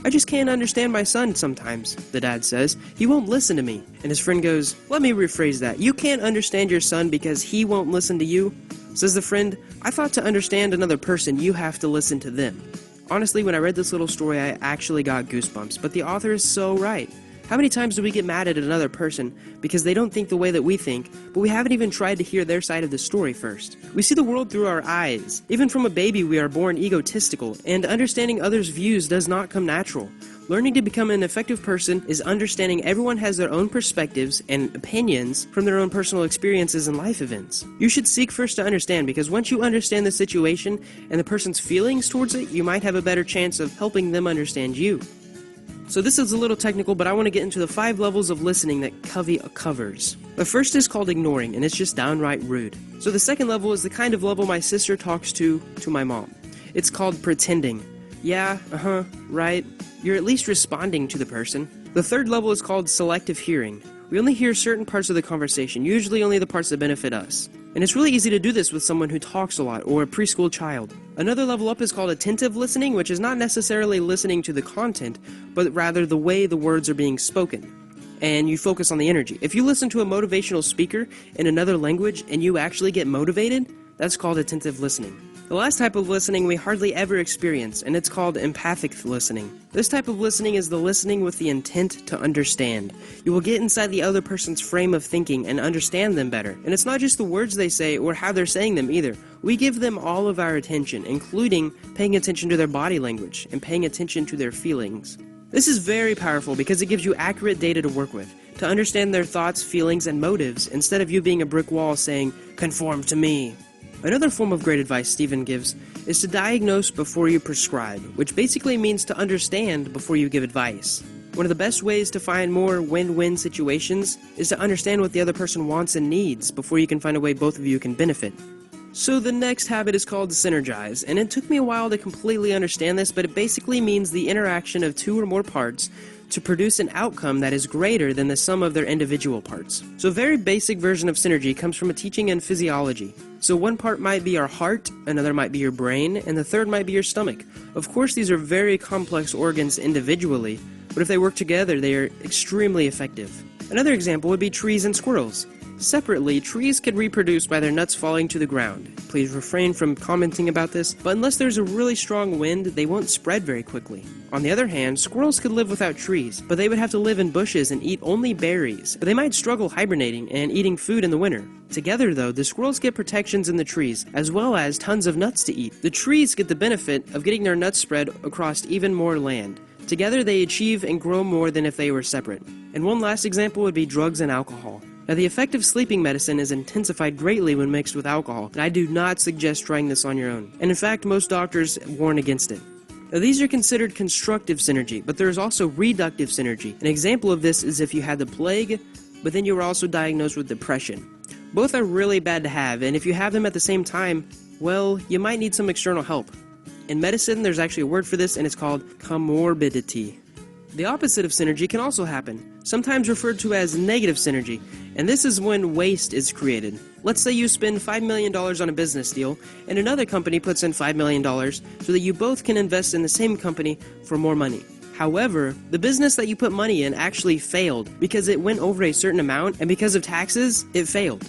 "I just can't understand my son sometimes," the dad says. "He won't listen to me." And his friend goes, "Let me rephrase that. You can't understand your son because he won't listen to you?" Says the friend, "I thought to understand another person, you have to listen to them." Honestly, when I read this little story, I actually got goosebumps, but the author is so right. How many times do we get mad at another person because they don't think the way that we think, but we haven't even tried to hear their side of the story first? We see the world through our eyes. Even from a baby, we are born egotistical, and understanding others' views does not come natural. Learning to become an effective person is understanding everyone has their own perspectives and opinions from their own personal experiences and life events. You should seek first to understand, because once you understand the situation and the person's feelings towards it, you might have a better chance of helping them understand you. So this is a little technical, but I want to get into the 5 levels of listening that Covey covers. The first is called ignoring, and it's just downright rude. So the second level is the kind of level my sister talks to my mom. It's called pretending. Yeah, right. You're at least responding to the person. The third level is called selective hearing. We only hear certain parts of the conversation, usually only the parts that benefit us. And it's really easy to do this with someone who talks a lot, or a preschool child. Another level up is called attentive listening, which is not necessarily listening to the content, but rather the way the words are being spoken. And you focus on the energy. If you listen to a motivational speaker in another language and you actually get motivated, that's called attentive listening. The last type of listening we hardly ever experience, and it's called empathic listening. This type of listening is the listening with the intent to understand. You will get inside the other person's frame of thinking and understand them better. And it's not just the words they say or how they're saying them either. We give them all of our attention, including paying attention to their body language and paying attention to their feelings. This is very powerful because it gives you accurate data to work with, to understand their thoughts, feelings, and motives, instead of you being a brick wall saying, "Conform to me." Another form of great advice Stephen gives is to diagnose before you prescribe, which basically means to understand before you give advice. One of the best ways to find more win-win situations is to understand what the other person wants and needs before you can find a way both of you can benefit. So the next habit is called synergize, and it took me a while to completely understand this, but it basically means the interaction of 2 or more parts to produce an outcome that is greater than the sum of their individual parts. So a very basic version of synergy comes from a teaching in physiology. So one part might be our heart, another might be your brain, and the third might be your stomach. Of course, these are very complex organs individually, but if they work together, they are extremely effective. Another example would be trees and squirrels. Separately, trees could reproduce by their nuts falling to the ground. Please refrain from commenting about this, but unless there's a really strong wind, they won't spread very quickly. On the other hand, squirrels could live without trees, but they would have to live in bushes and eat only berries. But they might struggle hibernating and eating food in the winter. Together, though, the squirrels get protections in the trees, as well as tons of nuts to eat. The trees get the benefit of getting their nuts spread across even more land. Together, they achieve and grow more than if they were separate. And one last example would be drugs and alcohol. Now, the effect of sleeping medicine is intensified greatly when mixed with alcohol, and I do not suggest trying this on your own. And in fact, most doctors warn against it. Now, these are considered constructive synergy, but there is also reductive synergy. An example of this is if you had the plague, but then you were also diagnosed with depression. Both are really bad to have, and if you have them at the same time, well, you might need some external help. In medicine, there's actually a word for this, and it's called comorbidity. The opposite of synergy can also happen, sometimes referred to as negative synergy, and this is when waste is created. Let's say you spend $5 million on a business deal, and another company puts in $5 million so that you both can invest in the same company for more money. However, the business that you put money in actually failed because it went over a certain amount, and because of taxes, it failed.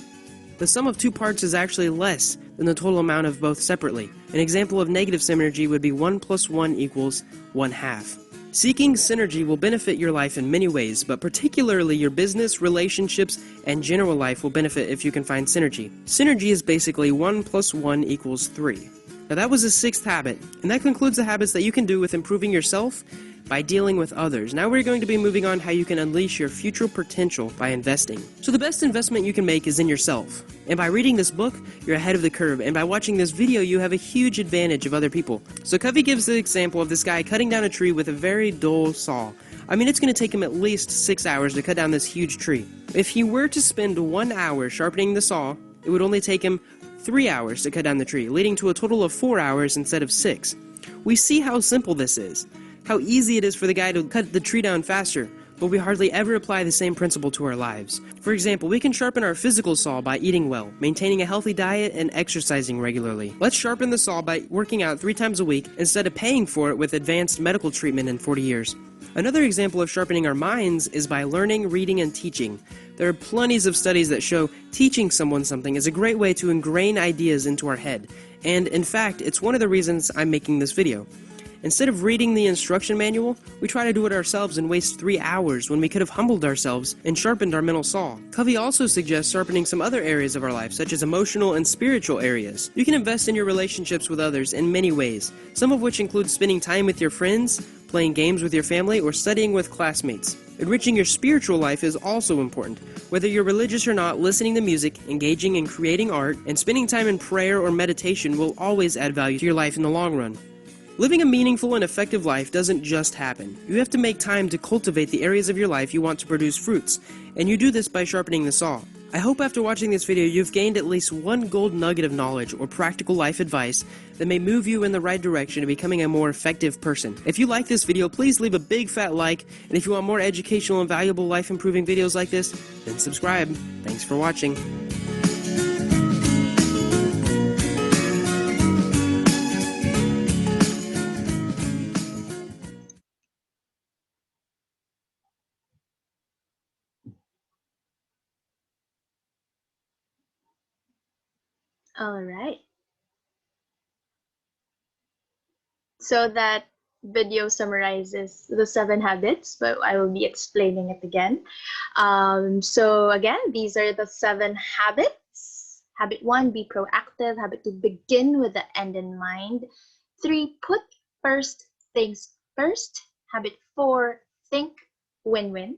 The sum of 2 parts is actually less than the total amount of both separately. An example of negative synergy would be 1 + 1 = 1/2. Seeking synergy will benefit your life in many ways, but particularly your business, relationships, and general life will benefit if you can find synergy. Synergy is basically 1 + 1 = 3. Now that was the 6th habit, and that concludes the habits that you can do with improving yourself by dealing with others. Now we're going to be moving on how you can unleash your future potential by investing. So the best investment you can make is in yourself. And by reading this book, you're ahead of the curve. And by watching this video, you have a huge advantage of other people. So Covey gives the example of this guy cutting down a tree with a very dull saw. I mean, it's going to take him at least 6 hours to cut down this huge tree. If he were to spend 1 hour sharpening the saw, it would only take him 3 hours to cut down the tree, leading to a total of 4 hours instead of 6. We see how simple this is. How easy it is for the guy to cut the tree down faster, but we hardly ever apply the same principle to our lives. For example, we can sharpen our physical saw by eating well, maintaining a healthy diet, and exercising regularly. Let's sharpen the saw by working out 3 times a week instead of paying for it with advanced medical treatment in 40 years. Another example of sharpening our minds is by learning, reading, and teaching. There are plenty of studies that show teaching someone something is a great way to ingrain ideas into our head. And in fact, it's one of the reasons I'm making this video. Instead of reading the instruction manual, we try to do it ourselves and waste 3 hours when we could have humbled ourselves and sharpened our mental saw. Covey also suggests sharpening some other areas of our life, such as emotional and spiritual areas. You can invest in your relationships with others in many ways, some of which include spending time with your friends, playing games with your family, or studying with classmates. Enriching your spiritual life is also important. Whether you're religious or not, listening to music, engaging in creating art, and spending time in prayer or meditation will always add value to your life in the long run. Living a meaningful and effective life doesn't just happen. You have to make time to cultivate the areas of your life you want to produce fruits, and you do this by sharpening the saw. I hope after watching this video you've gained at least one gold nugget of knowledge or practical life advice that may move you in the right direction to becoming a more effective person. If you like this video, please leave a big fat like, and if you want more educational and valuable life improving videos like this, then subscribe. Thanks for watching. All right. So that video summarizes the 7 habits, but I will be explaining it again. So again, these are the 7 habits. Habit 1, be proactive. Habit 2, begin with the end in mind. 3, put first things first. Habit 4, think win-win.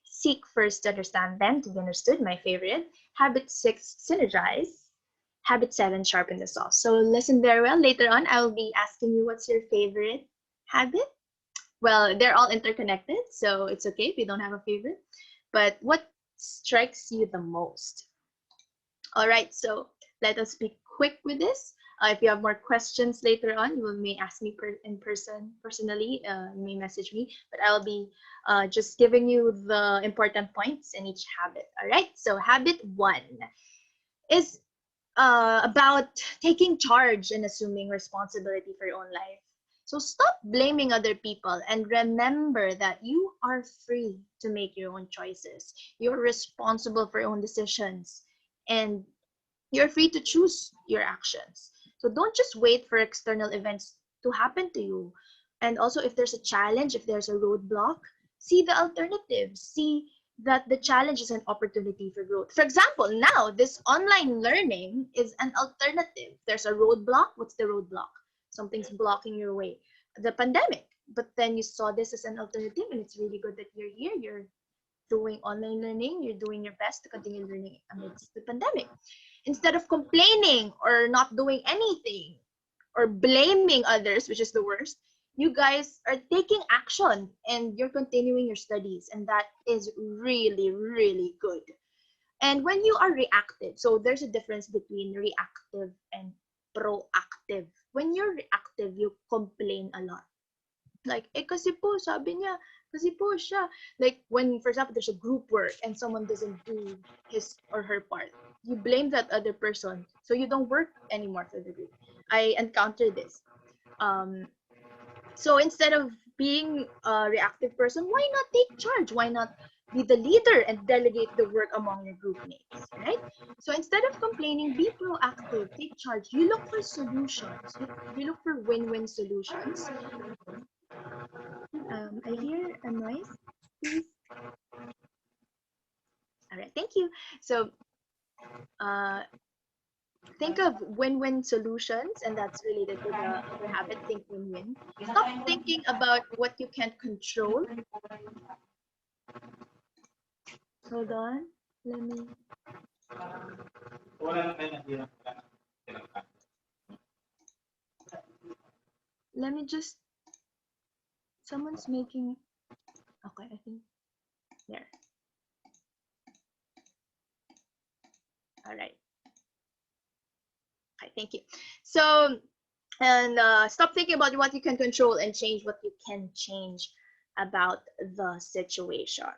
Seek first to understand, then to be understood, my favorite. Habit 6, synergize. Habit 7, sharpen the saw. So listen very well. Later on, I will be asking you what's your favorite habit. Well, they're all interconnected, so it's okay if you don't have a favorite. But what strikes you the most? All right, so let us be quick with this. If you have more questions later on, you may ask me in person, personally. You may message me, but I'll be just giving you the important points in each habit. All right, so habit 1 is about taking charge and assuming responsibility for your own life. So stop blaming other people and remember that you are free to make your own choices. You're responsible for your own decisions and you're free to choose your actions. So don't just wait for external events to happen to you. And also, if there's a challenge, if there's a roadblock, see the alternatives. See that the challenge is an opportunity for growth. For example, now this online learning is an alternative. There's a roadblock. What's the roadblock? Something's blocking your way. The pandemic. But then you saw this as an alternative, and it's really good that you're here. You're doing online learning. You're doing your best to continue learning amidst the pandemic. Instead of complaining or not doing anything or blaming others, which is the worst, you guys are taking action and you're continuing your studies, and that is really, really good. And when you are reactive, so there's a difference between reactive and proactive. When you're reactive, you complain a lot. Like, kasi po, sabi niya, kasi po siya. Like, when, for example, there's a group work and someone doesn't do his or her part, you blame that other person, so you don't work anymore for the group. I encountered this. So instead of being a reactive person, why not take charge? Why not be the leader and delegate the work among your group mates, right? So instead of complaining, be proactive, take charge. You look for solutions. You look for win-win solutions. I hear a noise, please. All right, thank you. So think of win-win solutions, and that's related to the other habit, think win-win. Stop thinking about what you can't control. Hold on, let me just, someone's making, okay, I think, there. All right. Okay, thank you. So, and stop thinking about what you can control and change what you can change about the situation.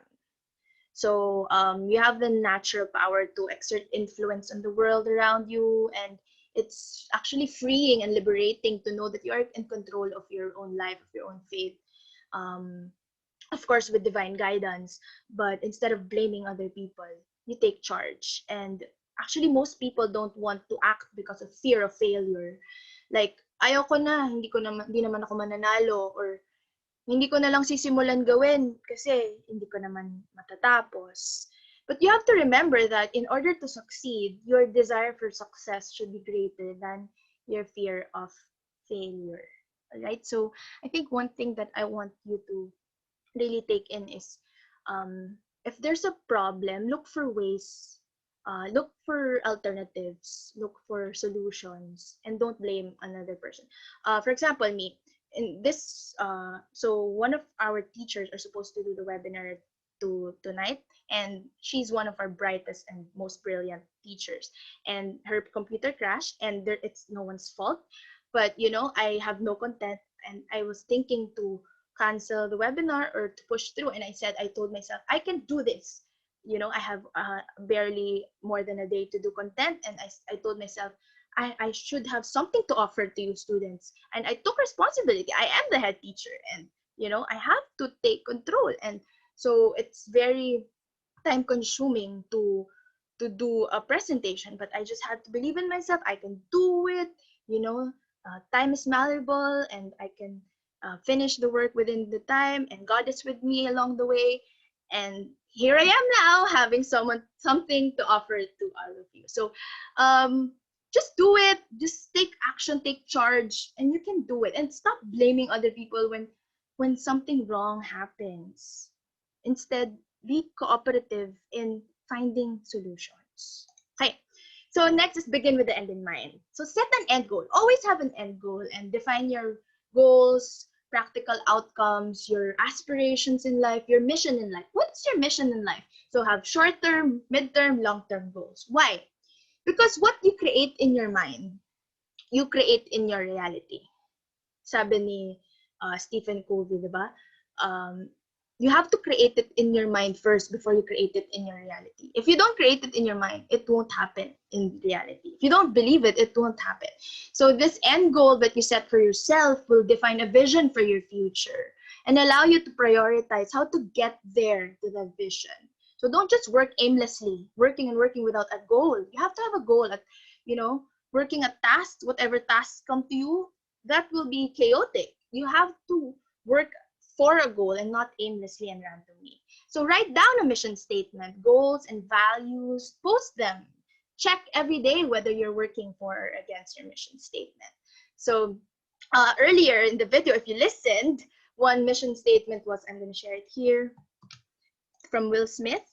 So you have the natural power to exert influence on the world around you, and it's actually freeing and liberating to know that you are in control of your own life, of your own fate. Of course, with divine guidance, but instead of blaming other people, you take charge. And actually, most people don't want to act because of fear of failure. Like, ayoko na, hindi naman ako mananalo, or hindi ko na lang sisimulan gawin kasi hindi ko naman matatapos. But you have to remember that in order to succeed, your desire for success should be greater than your fear of failure. All right? So I think one thing that I want you to really take in is if there's a problem, look for ways look for alternatives, look for solutions, and don't blame another person. For example, me, in this, so one of our teachers are supposed to do the webinar tonight, and she's one of our brightest and most brilliant teachers. And her computer crashed, and it's no one's fault. But I have no content, and I was thinking to cancel the webinar or to push through. And I told myself, I can do this. I have barely more than a day to do content, and I told myself I should have something to offer to you students, and I took responsibility. I am the head teacher, and I have to take control. And so it's very time consuming to do a presentation, but I just had to believe in myself. I can do it. Time is malleable, and I can finish the work within the time, and God is with me along the way. And here I am now, having something to offer to all of you. So just do it. Just take action, take charge, and you can do it. And stop blaming other people when something wrong happens. Instead, be cooperative in finding solutions. Okay. So next is begin with the end in mind. So set an end goal. Always have an end goal and define your goals, practical outcomes, your aspirations in life, your mission in life. What's your mission in life? So have short-term, mid-term, long-term goals. Why? Because what you create in your mind, you create in your reality. Sabi ni Stephen Covey, diba? You have to create it in your mind first before you create it in your reality. If you don't create it in your mind, it won't happen in reality. If you don't believe it, it won't happen. So this end goal that you set for yourself will define a vision for your future and allow you to prioritize how to get there to that vision. So don't just work aimlessly, working and working without a goal. You have to have a goal at, working a task, whatever tasks come to you, that will be chaotic. You have to work for a goal and not aimlessly and randomly. So write down a mission statement, goals and values, post them. Check every day whether you're working for or against your mission statement. So earlier in the video, if you listened, one mission statement was, I'm going to share it here, from Will Smith.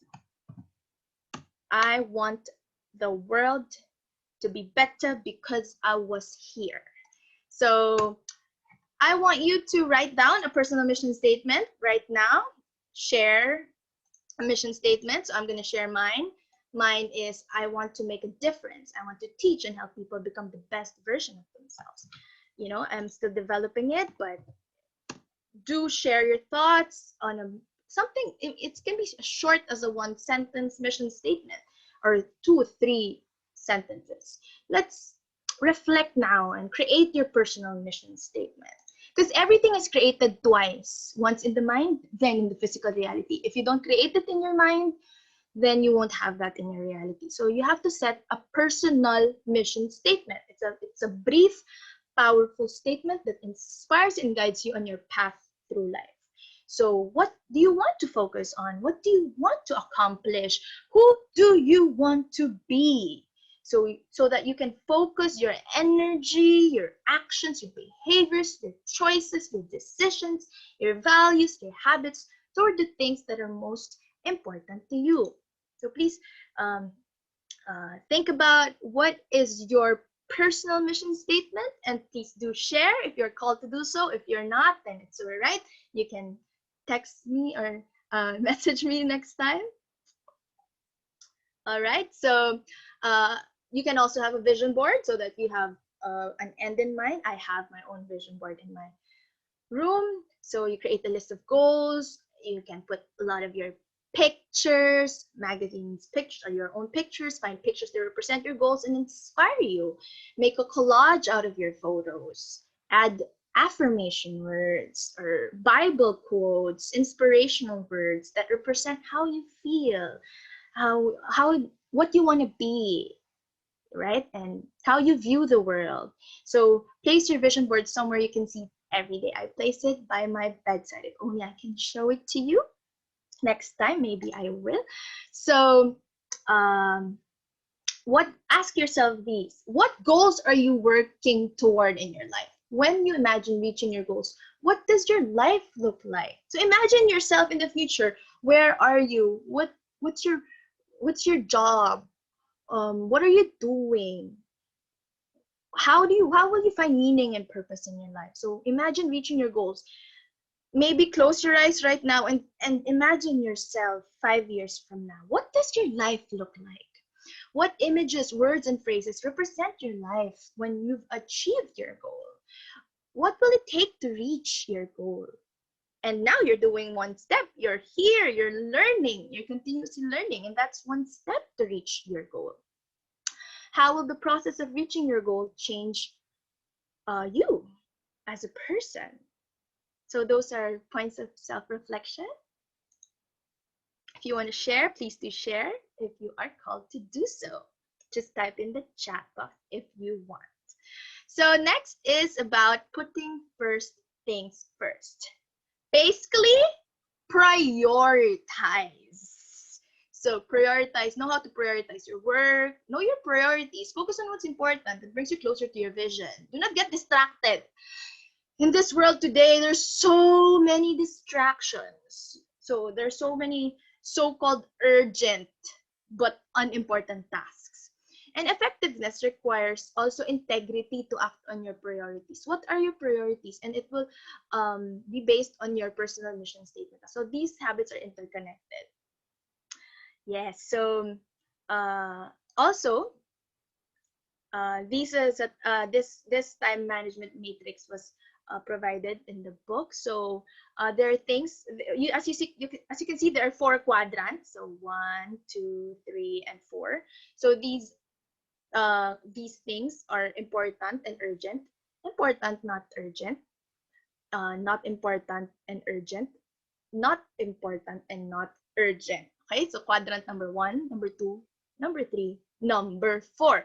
I want the world to be better because I was here. So I want you to write down a personal mission statement right now. Share a mission statement. So I'm going to share mine. Mine is, I want to make a difference. I want to teach and help people become the best version of themselves. I'm still developing it, but do share your thoughts on something. It can be as short as a 1-sentence mission statement or 2 or 3 sentences. Let's reflect now and create your personal mission statement. Because everything is created twice, once in the mind, then in the physical reality. If you don't create it in your mind, then you won't have that in your reality. So you have to set a personal mission statement. It's a brief, powerful statement that inspires and guides you on your path through life. So what do you want to focus on? What do you want to accomplish? Who do you want to be? So that you can focus your energy, your actions, your behaviors, your choices, your decisions, your values, your habits toward the things that are most important to you. So please think about what is your personal mission statement, and please do share if you're called to do so. If you're not, then it's all right. You can text me or message me next time. All right, so you can also have a vision board so that you have an end in mind. I have my own vision board in my room. So you create a list of goals. You can put a lot of your pictures, magazines, pictures, or your own pictures. Find pictures that represent your goals and inspire you. Make a collage out of your photos. Add affirmation words or Bible quotes, inspirational words that represent how you feel, what you want to be, right? And how you view the world. So place your vision board somewhere you can see every day. I place it by my bedside. If only I can show it to you. Next time, maybe I will. So ask yourself these. What goals are you working toward in your life? When you imagine reaching your goals, what does your life look like? So imagine yourself in the future. Where are you? What's your job? What are you doing? How will you find meaning and purpose in your life? So imagine reaching your goals. Maybe close your eyes right now and imagine yourself 5 years from now. What does your life look like? What images, words, and phrases represent your life when you've achieved your goal? What will it take to reach your goal? And now you're doing one step. You're here, you're learning, you're continuously learning, and that's one step to reach your goal. How will the process of reaching your goal change you as a person? So those are points of self-reflection. If you want to share, please do share. If you are called to do so, just type in the chat box if you want. So next is about putting first things first. Basically, prioritize. So prioritize, know how to prioritize your work, know your priorities, focus on what's important that brings you closer to your vision. Do not get distracted. In this world today, there's so many distractions. So there's so many so-called urgent but unimportant tasks. And effectiveness requires also integrity to act on your priorities. What are your priorities? And it will be based on your personal mission statement. So these habits are interconnected. Yes, so also, this time management matrix was provided in the book. So there are things as you can see, there are 4 quadrants. So 1, 2, 3, and 4. So these things are important and urgent. Important, not urgent. Not important and urgent. Not important and not urgent. Okay, so quadrant number 1, number 2, number 3, number 4.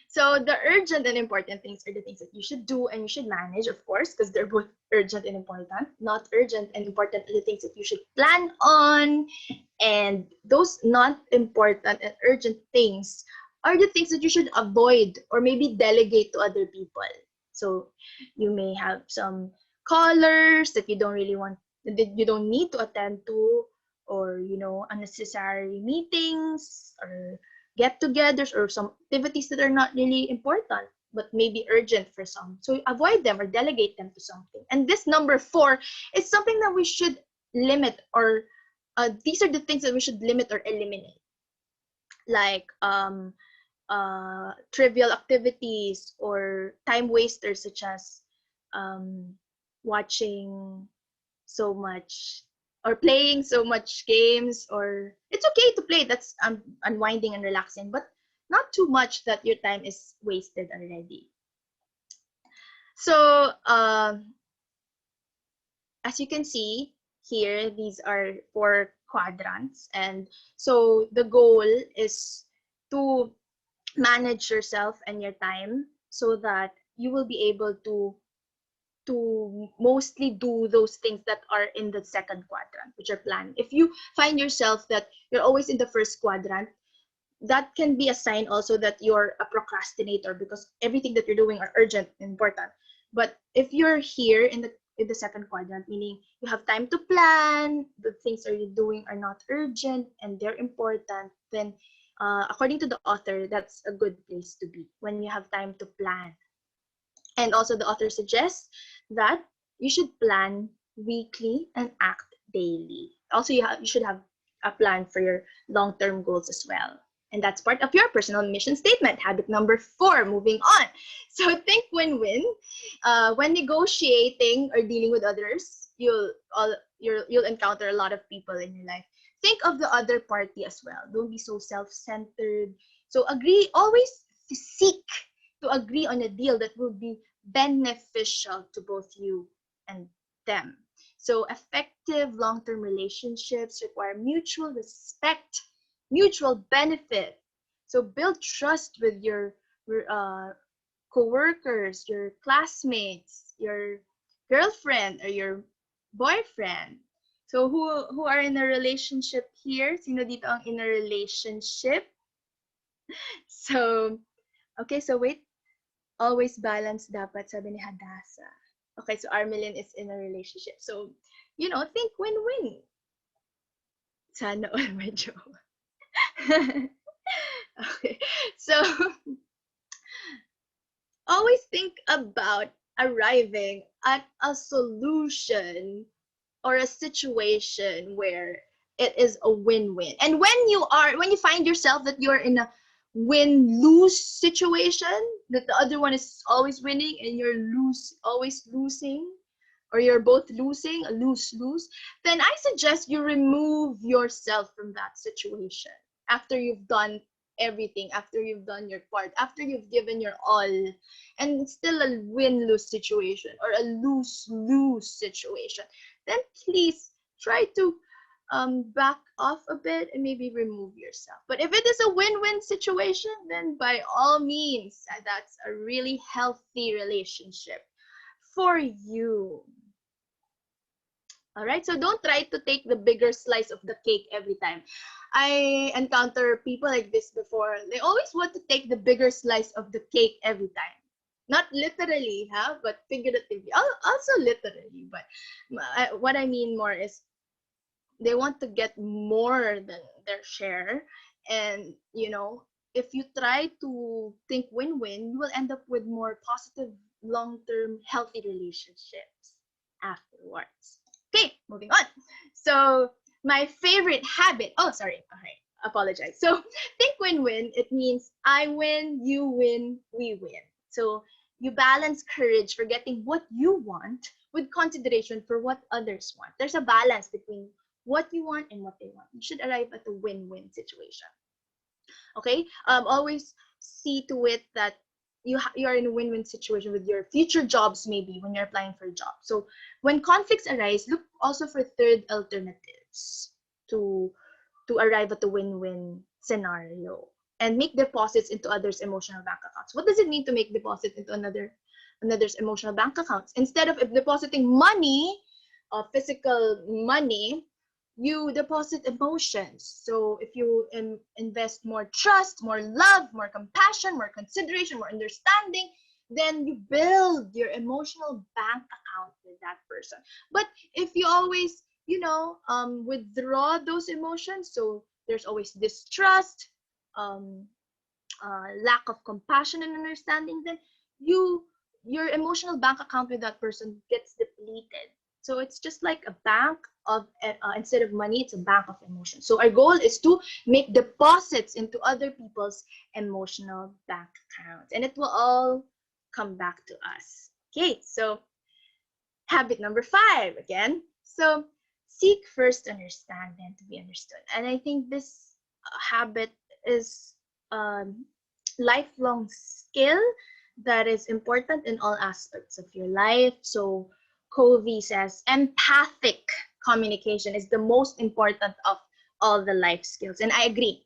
So the urgent and important things are the things that you should do and you should manage, of course, because they're both urgent and important. Not urgent and important are the things that you should plan on. And those not important and urgent things are the things that you should avoid or maybe delegate to other people. So you may have some callers that you don't really want, that you don't need to attend to, or unnecessary meetings or get-togethers or some activities that are not really important but maybe urgent for some. So avoid them or delegate them to something. And this number 4 is something that we should limit, or these are the things that we should limit or eliminate, like trivial activities or time wasters such as watching so much or playing so much games. Or it's okay to play, that's unwinding and relaxing, but not too much that your time is wasted already. So as you can see here, these are 4 quadrants, and so the goal is to manage yourself and your time so that you will be able to mostly do those things that are in the second quadrant, which are planned. If you find yourself that you're always in the first quadrant, that can be a sign also that you're a procrastinator, because everything that you're doing are urgent and important. But if you're here in the second quadrant, meaning you have time to plan, the things that you're doing are not urgent and they're important, then according to the author, that's a good place to be when you have time to plan. And also the author suggests that you should plan weekly and act daily. Also, you should have a plan for your long-term goals as well. And that's part of your personal mission statement. Habit number 4, moving on. So think win-win. When negotiating or dealing with others, you'll encounter a lot of people in your life. Think of the other party as well. Don't be so self-centered. So always seek to agree on a deal that will be beneficial to both you and them. So effective long-term relationships require mutual respect, mutual benefit. So build trust with your co-workers, your classmates, your girlfriend or your boyfriend. So who are in a relationship here? Sino dito ang in a relationship? So, okay, so wait. Always balance dapat, sabi ni Hadassah. Okay, so Armelin is in a relationship. So, think win-win. Sana all medyo. Okay, so always think about arriving at a solution or a situation where it is a win-win. And when you find yourself that you're in a win-lose situation, that the other one is always winning and you're always losing, or you're both losing, a lose-lose, then I suggest you remove yourself from that situation after you've done everything, after you've done your part, after you've given your all, and it's still a win-lose situation or a lose-lose situation, then please try to back off a bit and maybe remove yourself. But if it is a win-win situation, then by all means, that's a really healthy relationship for you. All right, so don't try to take the bigger slice of the cake every time. I encounter people like this before. They always want to take the bigger slice of the cake every time. Not literally, but figuratively. Also literally, but what I mean more is they want to get more than their share. And, if you try to think win-win, you will end up with more positive, long-term, healthy relationships afterwards. Okay, moving on. So my favorite habit, oh, sorry, okay, apologize. So think win-win, it means I win, you win, we win. So you balance courage for getting what you want with consideration for what others want. There's a balance between what you want and what they want. You should arrive at a win-win situation. Okay, always see to it that you are in a win-win situation with your future jobs, maybe when you're applying for a job. So when conflicts arise, look also for third alternatives to arrive at a win-win scenario, and make deposits into others' emotional bank accounts. What does it mean to make deposits into another's emotional bank accounts? Instead of depositing money, physical money, you deposit emotions. So if you invest more trust, more love, more compassion, more consideration, more understanding, then you build your emotional bank account with that person. But if you always, withdraw those emotions, so there's always distrust, lack of compassion and understanding, then your emotional bank account with that person gets depleted. So it's just like a bank of, instead of money, it's a bank of emotions. So our goal is to make deposits into other people's emotional bank accounts, and it will all come back to us. Okay, so habit number 5 again. So seek first to understand, then to be understood. And I think this habit is a lifelong skill that is important in all aspects of your life. So Covey says empathic communication is the most important of all the life skills. And I agree.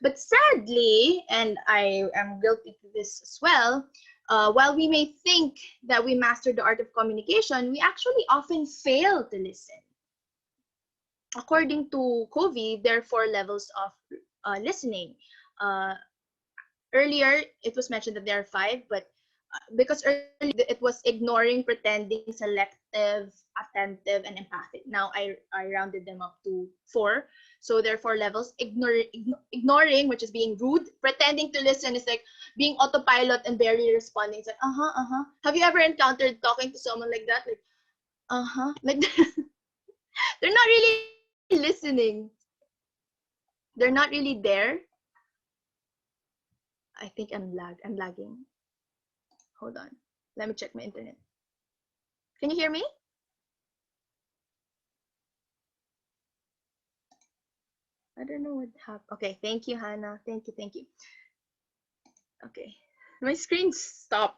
But sadly, and I am guilty to this as well, while we may think that we mastered the art of communication, we actually often fail to listen. According to Covey, there are 4 levels of listening. Earlier, it was mentioned that there are 5, but because earlier it was ignoring, pretending, selective, attentive, and empathic. Now I rounded them up to 4. So there are 4 levels. Ignoring, which is being rude. Pretending to listen is like being autopilot and barely responding. It's like, Have you ever encountered talking to someone like that? Like, like they're not really listening. They're not really there. I think I'm lagging. Hold on. Let me check my internet. Can you hear me? I don't know what happened. Okay, thank you, Hannah. Thank you. Okay. My screen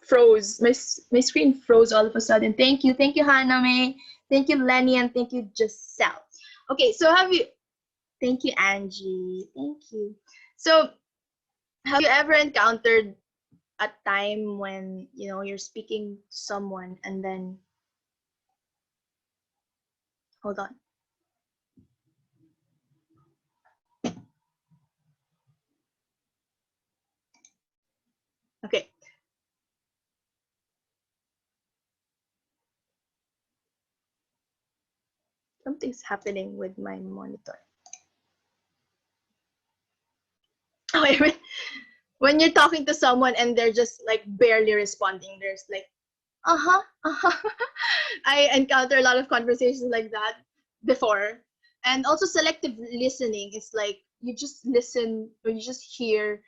froze. My screen froze all of a sudden. Thank you, Hannah May. Thank you, Lenny, and thank you, Giselle. Okay, so thank you, Angie. Thank you. So have you ever encountered a time when, you're speaking to someone and then, hold on. Okay. Something's happening with my monitor. Okay, when you're talking to someone and they're just like barely responding, there's like, uh-huh, uh-huh. I encounter a lot of conversations like that before. And also selective listening is like you just listen or you just hear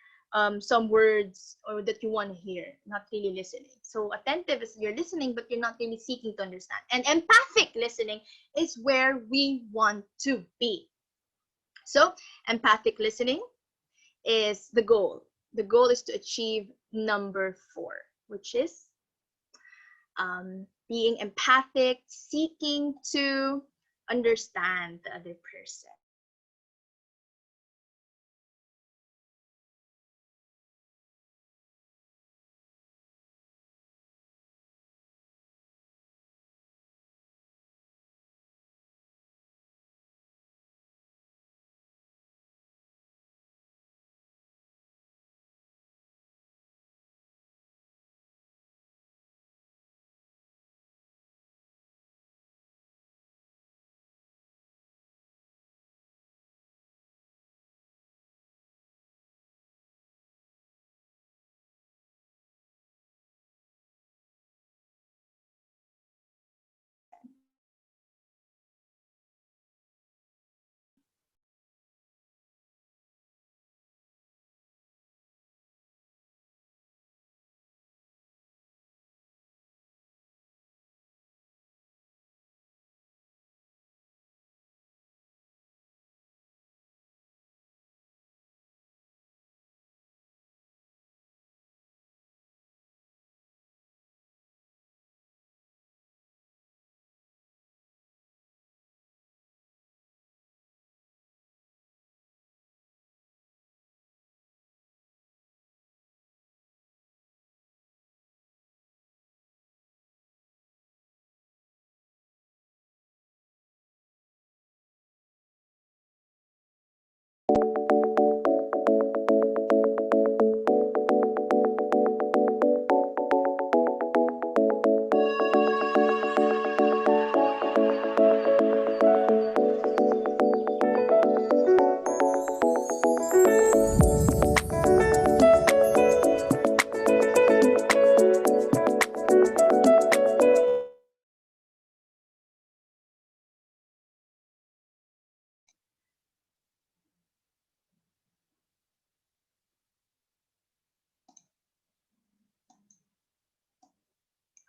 some words or that you want to hear, not really listening. So attentive is you're listening, but you're not really seeking to understand. And empathic listening is where we want to be. So empathic listening is the goal. The goal is to achieve number 4, which is being empathic, seeking to understand the other person.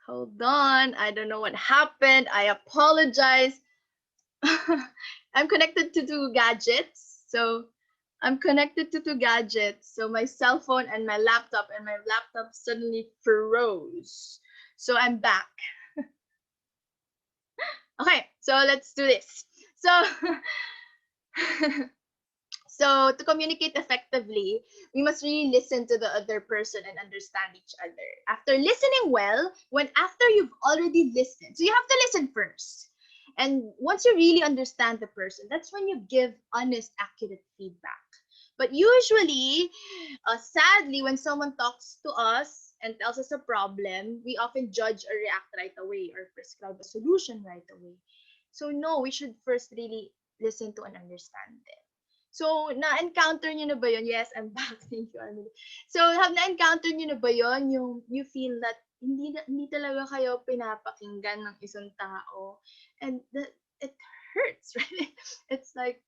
Hold on, I don't know what happened. I apologize. I'm connected to 2 gadgets. So I'm connected to 2 gadgets. So my cell phone and my laptop suddenly froze. So I'm back. Okay, so let's do this. So So to communicate effectively, we must really listen to the other person and understand each other. After listening well, after you've already listened, so you have to listen first. And once you really understand the person, that's when you give honest, accurate feedback. But usually, sadly, when someone talks to us and tells us a problem, we often judge or react right away or prescribe a solution right away. So no, we should first really listen to and understand them. So, na-encounter niyo na ba yun? Yes, I'm back. Thank you, Emily. So, na-encounter niyo na ba yun? Yung you feel that hindi talaga kayo pinapakinggan ng isang tao. And it hurts, right? It's like,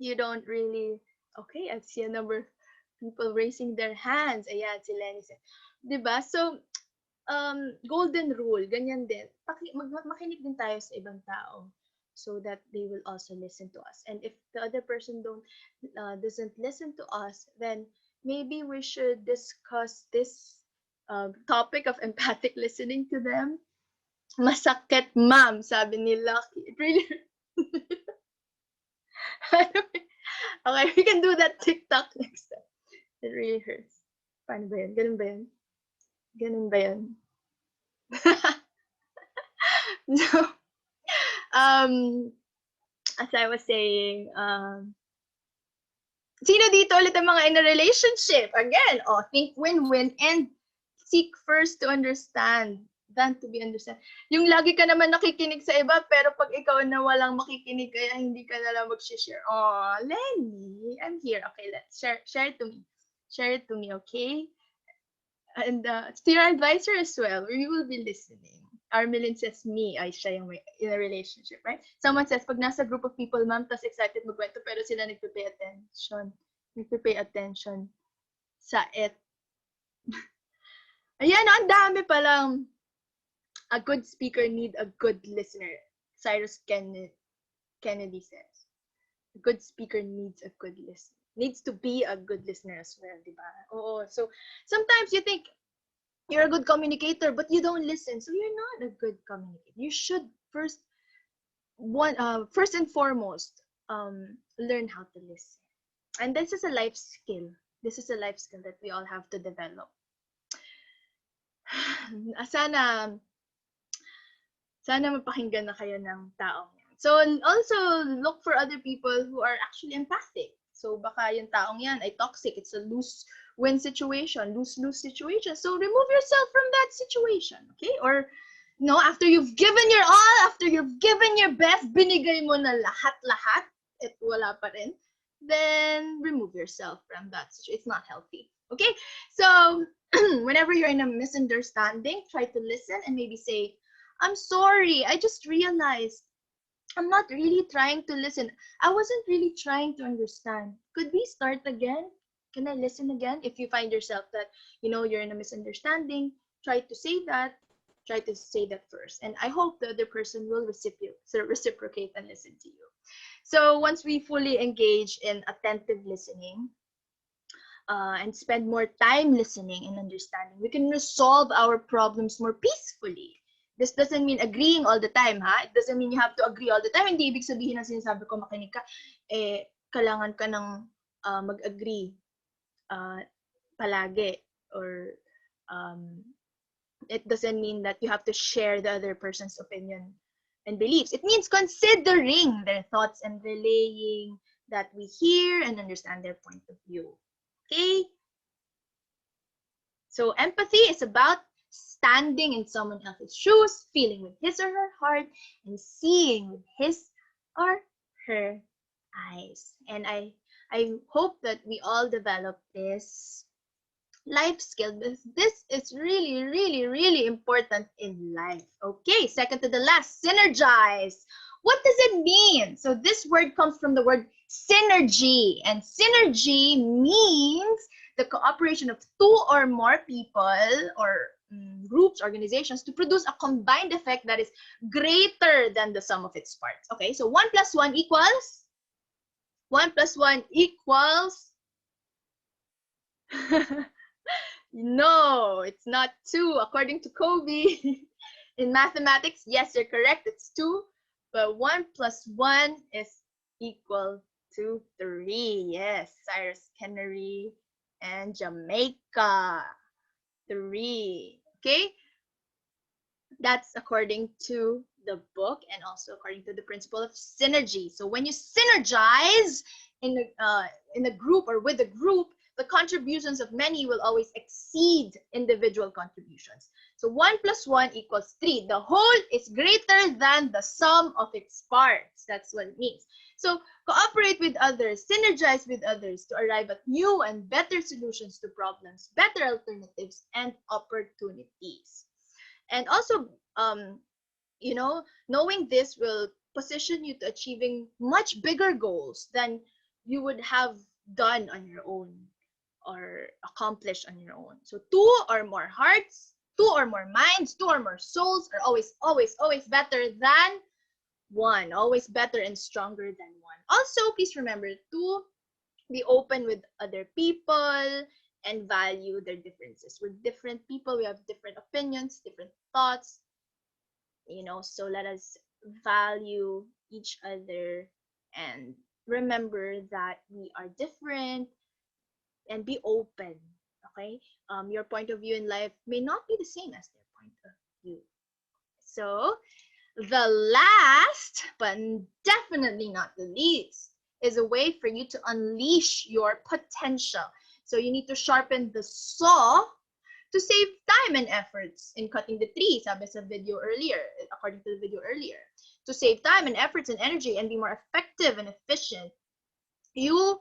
you don't really, okay, I see a number of people raising their hands. Ayan, si Lenny said. Diba? So, golden rule, ganyan din. Makinig din tayo sa ibang tao so that they will also listen to us. And if the other person doesn't listen to us, then maybe we should discuss this topic of empathic listening to them. Masakit, ma'am, sabi ni Lucky. It really okay, we can do that TikTok next time. It really hurts. Paano ba yun? Ganun ba yun? Ganun ba yun? No. As I was saying, sino dito ulit ang mga in a relationship? Again, think win-win and seek first to understand than to be understood. Yung lagi ka naman nakikinig sa iba, pero pag ikaw na walang makikinig, kaya hindi ka na lang mag-share. Oh, Lenny, I'm here. Okay, let's share it to me. Share it to me, okay? And to your advisor as well, we will be listening. Armelin says, me, ay siya yung in a relationship, right? Someone says, pag nasa group of people, ma'am, tas excited magkwento, pero sila nagpe-pay attention. Nagpe-pay attention sa it. Ayan, ang dami palang. A good speaker need a good listener. Cyrus Kennedy says. A good speaker needs a good listener. Needs to be a good listener as well, di ba? Oo. So, sometimes you think you're a good communicator, but you don't listen. So, you're not a good communicator. You should first and foremost, learn how to listen. And this is a life skill. This is a life skill that we all have to develop. Sana mapakinggan na kayo ng taong yan. So, also look for other people who are actually empathic. So, baka yung taong yan ay toxic. It's a lose-win situation, lose-lose situation. So, remove yourself from that situation, okay? Or, no, after you've given your all, after you've given your best, binigay mo na lahat-lahat, at wala pa rin, then remove yourself from that situation. It's not healthy, okay? So, whenever you're in a misunderstanding, try to listen and maybe say, I'm sorry, I just realized I'm not really trying to listen. I wasn't really trying to understand. Could we start again? Can I listen again? If you find yourself that, you're in a misunderstanding, try to say that first. And I hope the other person will reciprocate and listen to you. So once we fully engage in attentive listening, and spend more time listening and understanding, we can resolve our problems more peacefully. This doesn't mean agreeing all the time, ha? It doesn't mean you have to agree all the time. Hindi ibig sabihin na sinasabi ko makinig ka, kailangan ka ng mag-agree palagi. Or it doesn't mean that you have to share the other person's opinion and beliefs. It means considering their thoughts and relaying that we hear and understand their point of view. Okay? So empathy is about standing in someone else's shoes, feeling with his or her heart, and seeing with his or her eyes. And I hope that we all develop this life skill. This is really, really, really important in life. Okay, second to the last, synergize. What does it mean? So this word comes from the word synergy, and synergy means the cooperation of two or more people or groups, organizations to produce a combined effect that is greater than the sum of its parts. Okay, so 1 plus 1 equals? 1 plus 1 equals? No, it's not 2 according to Kobe. In mathematics, yes, you're correct, it's 2. But 1 plus 1 is equal to 3. Yes, Cyrus Kennery and Jamaica. 3. Okay? That's according to the book and also according to the principle of synergy. So when you synergize in a group or with a group, the contributions of many will always exceed individual contributions. So 1 plus 1 equals 3. The whole is greater than the sum of its parts. That's what it means. So cooperate with others, synergize with others to arrive at new and better solutions to problems, better alternatives, and opportunities. And also, knowing this will position you to achieving much bigger goals than you would have done on your own or accomplished on your own. So 2 or more hearts, 2 or more minds, 2 or more souls are always, always, always better than 1. Always better and stronger than 1. Also, please remember to be open with other people and value their differences. We're different people. We have different opinions, different thoughts. So let us value each other and remember that we are different and be open. Okay? Your point of view in life may not be the same as their point of view. So the last, but definitely not the least, is a way for you to unleash your potential. So you need to sharpen the saw To save time and efforts in cutting the tree, sabi sa video earlier, according to the video earlier. To save time and efforts and energy and be more effective and efficient, you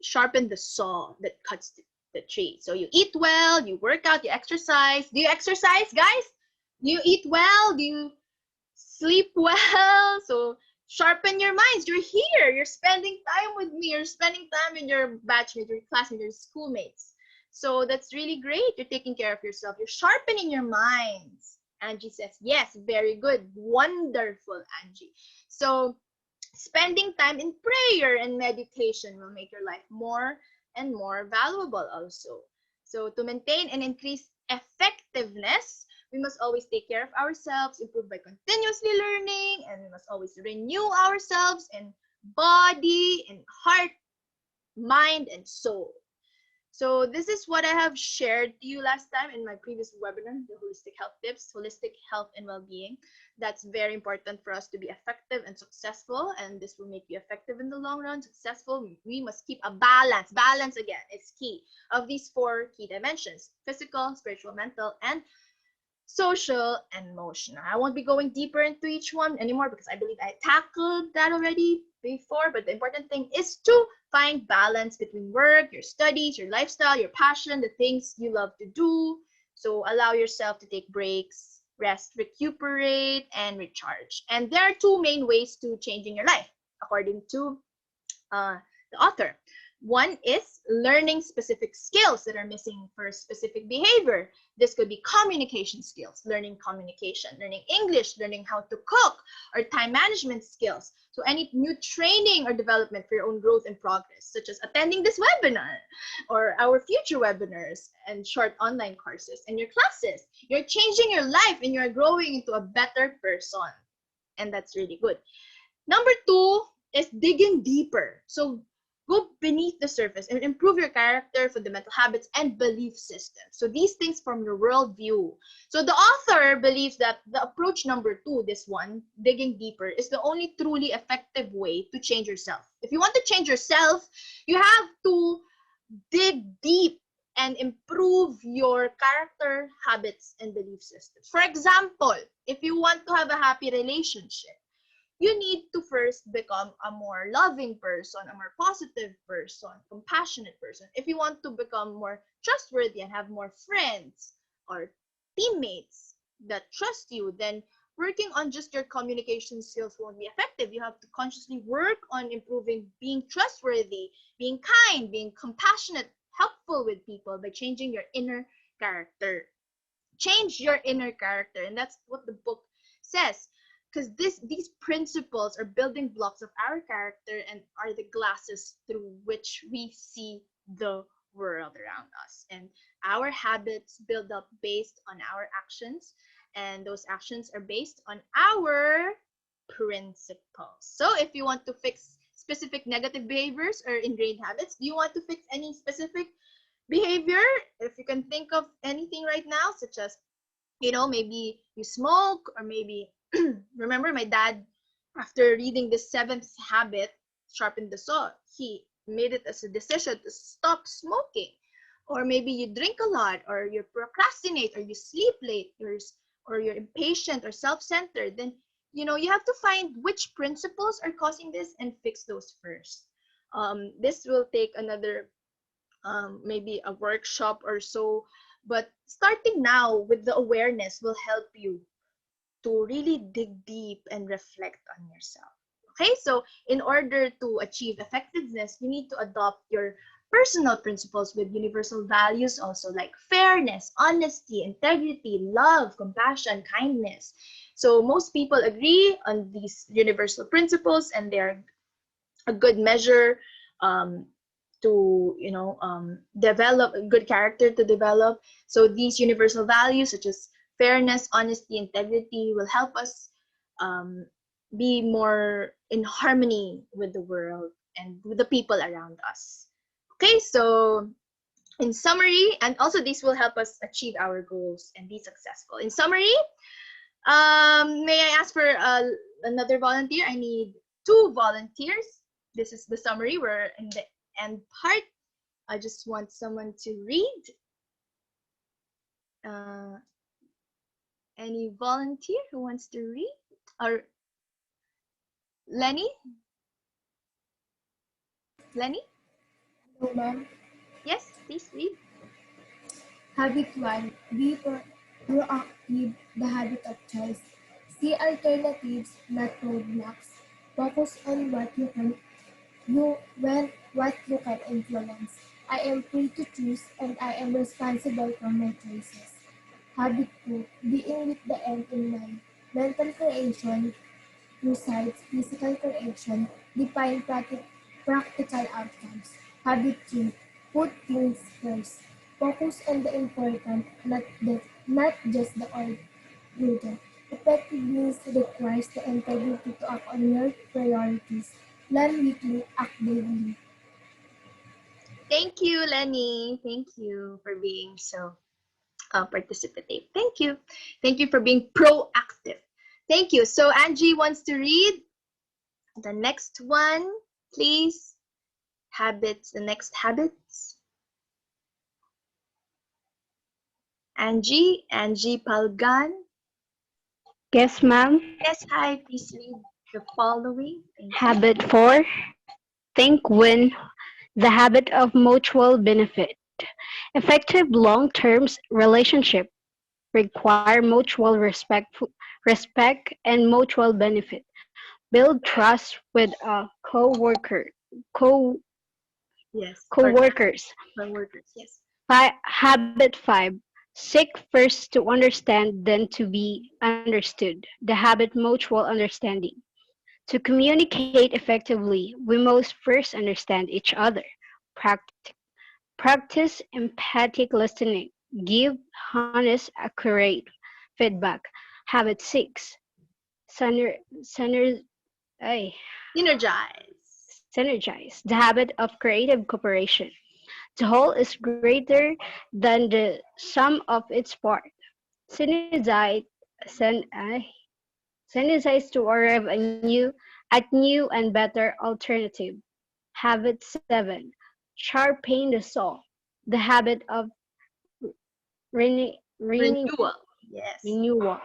sharpen the saw that cuts the tree. So you eat well, you work out, you exercise. Do you exercise, guys? Do you eat well? Do you sleep well? So sharpen your minds. You're here. You're spending time with me. You're spending time with your batchmates, your classmates, your schoolmates. So that's really great. You're taking care of yourself. You're sharpening your minds. Angie says, yes, very good. Wonderful, Angie. So spending time in prayer and meditation will make your life more and more valuable also. So to maintain and increase effectiveness, we must always take care of ourselves, improve by continuously learning, and we must always renew ourselves in body, in heart, mind, and soul. So this is what I have shared to you last time in my previous webinar, the holistic health tips, holistic health and well-being. That's very important for us to be effective and successful, and this will make you effective in the long run, successful. We must keep a balance. Balance, again, is key of these 4 key dimensions: physical, spiritual, mental, and social and emotional. I won't be going deeper into each one anymore because I believe I tackled that already before, but the important thing is to find balance between work, your studies, your lifestyle, your passion, the things you love to do. So allow yourself to take breaks, rest, recuperate, and recharge. And there are 2 main ways to changing your life, according to the author. One is learning specific skills that are missing for a specific behavior. This could be communication skills, learning communication, learning English, learning how to cook, or time management skills. So any new training or development for your own growth and progress, such as attending this webinar or our future webinars and short online courses and your classes. You're changing your life and you're growing into a better person. And that's really good. Number 2 is digging deeper. So go beneath the surface and improve your character, fundamental habits, and belief systems. So these things from your worldview. So the author believes that the approach number 2, this one, digging deeper, is the only truly effective way to change yourself. If you want to change yourself, you have to dig deep and improve your character, habits, and belief systems. For example, if you want to have a happy relationship, you need to first become a more loving person, a more positive person, compassionate person. If you want to become more trustworthy and have more friends or teammates that trust you, then working on just your communication skills won't be effective. You have to consciously work on improving being trustworthy, being kind, being compassionate, helpful with people by changing your inner character. Change your inner character, and that's what the book says. Because these principles are building blocks of our character and are the glasses through which we see the world around us. And our habits build up based on our actions, and those actions are based on our principles. So if you want to fix specific negative behaviors or ingrained habits, do you want to fix any specific behavior? If you can think of anything right now, such as, maybe you smoke, or maybe remember my dad, after reading the 7th habit, sharpen the saw, he made it as a decision to stop smoking. Or maybe you drink a lot, or you procrastinate, or you sleep late, or you're impatient or self-centered. Then you have to find which principles are causing this and fix those first. This will take another maybe a workshop or so, but starting now with the awareness will help you to really dig deep and reflect on yourself. Okay, so in order to achieve effectiveness, you need to adopt your personal principles with universal values also, like fairness, honesty, integrity, love, compassion, kindness. So most people agree on these universal principles, and they're a good measure to develop a good character to develop. So these universal values, such as fairness, honesty, integrity, will help us be more in harmony with the world and with the people around us. Okay, so in summary, and also this will help us achieve our goals and be successful. In summary, may I ask for another volunteer? I need 2 volunteers. This is the summary. We're in the end part. I just want someone to read Uh, any volunteer who wants to read? Or Lenny? Lenny? Hello, ma'am. Yes, please read. Habit 1. Be proactive, the habit of choice. See alternatives, not roadblocks. Focus on what you can influence. I am free to choose and I am responsible for my choices. Habit 2. Being with the end in mind. Mental creation presides physical creation. Define practical outcomes. Habit 3. Put things first. Focus on the important, not just the urgent. Effectiveness requires the integrity to act on your priorities. Plan weekly, act daily. Thank you, Lenny. Thank you for being so participative. Thank you. Thank you for being proactive. Thank you. So Angie wants to read the next one, please. Habits, the next habits. Angie Palgan. Yes, ma'am. Yes, hi, please read the following. Thank you. Habit 4. Think win. The habit of mutual benefit. Effective long-term relationship require mutual respect and mutual benefit. Build trust with co Yes, or co-workers. workers. Yes. Habit 5. Seek first to understand, then to be understood. The habit mutual understanding. To communicate effectively, we must first understand each other. Pract- Practice empathic listening. Give honest, accurate feedback. Habit 6. Syner- syner- ay, Synergize. The habit of creative cooperation. The whole is greater than the sum of its parts. Synergize, syn- ay, synergize to arrive at new and better alternative. Habit 7. Sharpen the saw. The habit of Renewal. Yes. renewal.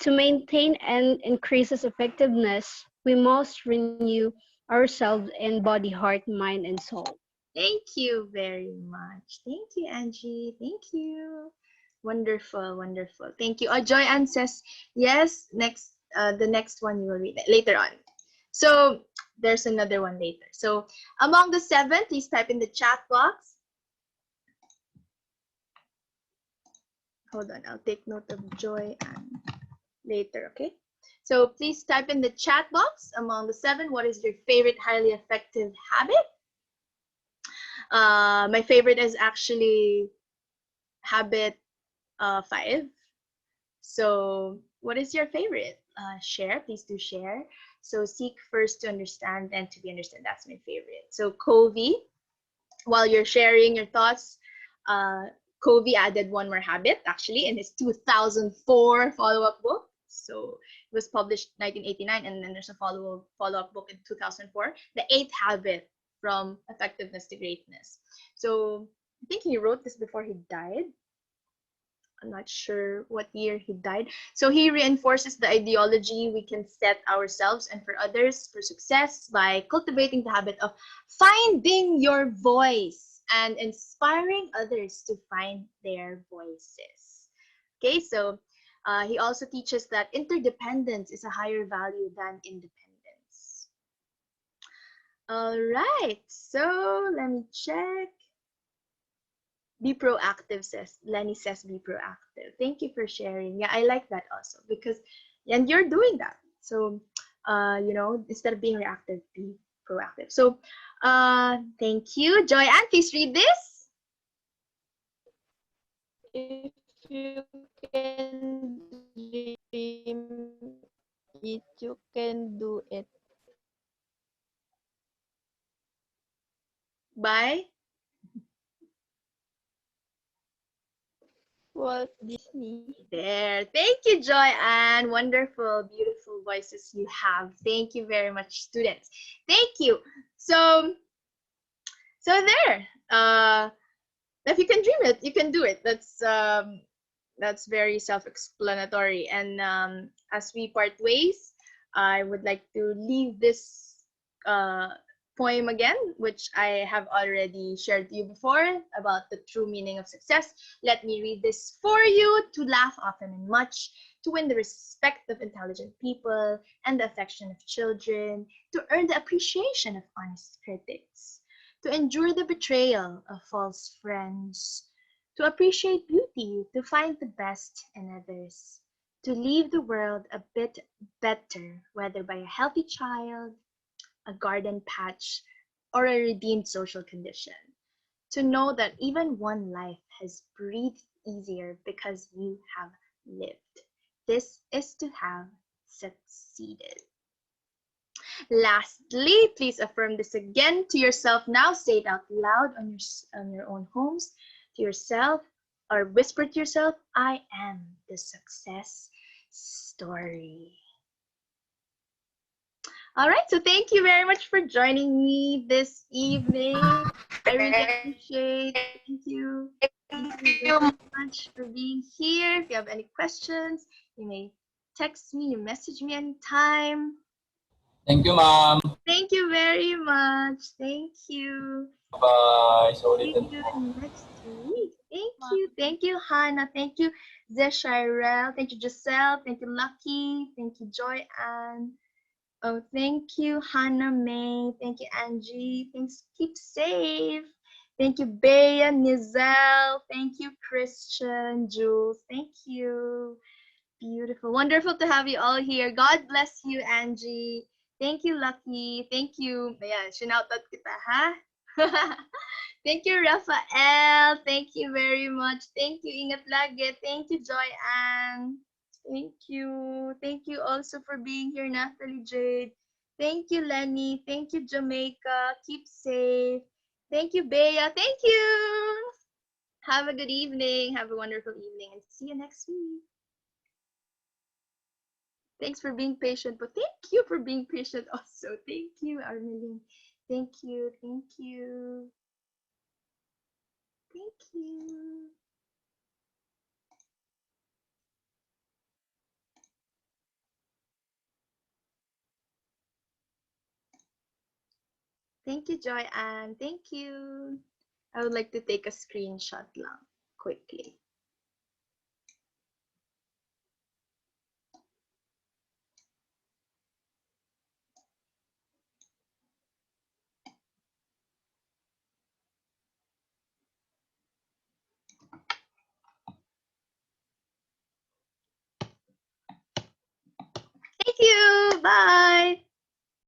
To maintain and increases effectiveness, we must renew ourselves in body, heart, mind, and soul. Thank you very much. Thank you, Angie. Thank you. Wonderful, wonderful. Thank you. Joy Ann says yes. Next, the next one you will read later on. So there's another one later. So among the 7, please type in the chat box. Hold on, I'll take note of Joy Ann later, okay? So please type in the chat box among the 7, what is your favorite highly effective habit? My favorite is actually habit 5. So what is your favorite? Share, please do share. So seek first to understand, then to be understood. That's my favorite. So Covey, while you're sharing your thoughts, Covey added one more habit actually in his 2004 follow-up book. So it was published 1989, and then there's a follow-up book in 2004, The 8th Habit from Effectiveness to Greatness. So I think he wrote this before he died. I'm not sure what year he died. So he reinforces the ideology we can set ourselves and for others for success by cultivating the habit of finding your voice and inspiring others to find their voices. Okay, so he also teaches that interdependence is a higher value than independence. All right, so let me check. Be proactive, says Lenny says be proactive. Thank you for sharing. Yeah, I like that also because and you're doing that. So instead of being reactive, be proactive. So thank you. Joy Ann, please read this. If you can dream it, you can do it. Bye. Walt Disney. There. Thank you, Joy Ann. Wonderful, beautiful voices you have. Thank you very much, students. Thank you. So there. If you can dream it, you can do it. That's that's very self-explanatory. And as we part ways, I would like to leave this poem again, which I have already shared to you before about the true meaning of success. Let me read this for you. To laugh often and much, to win the respect of intelligent people and the affection of children, to earn the appreciation of honest critics, to endure the betrayal of false friends, to appreciate beauty, to find the best in others, to leave the world a bit better, whether by a healthy child, a garden patch, or a redeemed social condition. To know that even one life has breathed easier because you have lived. This is to have succeeded. Lastly, please affirm this again to yourself now. Say it out loud on your own homes to yourself, or whisper to yourself, I am the success story. All right, so thank you very much for joining me this evening. I really appreciate it. Thank you. Thank you very much for being here. If you have any questions, you may text me, you message me anytime. Thank you, ma'am. Thank you very much. Thank you. Bye. See you next week. Thank you, Hannah. Thank you, Zeshirel. Thank you, Giselle. Thank you, Lucky. Thank you, Joy Ann. Oh, thank you, Hannah May. Thank you, Angie. Thanks. Keep safe. Thank you, Bea, Nizelle. Thank you, Christian, Jules. Thank you. Beautiful. Wonderful to have you all here. God bless you, Angie. Thank you, Lucky. Thank you. Ayan, sinoutout kita, ha? Thank you, Rafael. Thank you very much. Thank you, Ingat Lagi. Thank you, Joy Ann. Thank you. Thank you also for being here, Natalie Jade. Thank you, Lenny. Thank you, Jamaica. Keep safe. Thank you, Bea. Thank you. Have a good evening. Have a wonderful evening, and see you next week. Thanks for being patient, but thank you for being patient also. Thank you, Armeline. Thank you. Thank you. Thank you. Thank you, Joy Ann. Thank you. I would like to take a screenshot lang quickly. Thank you. Bye.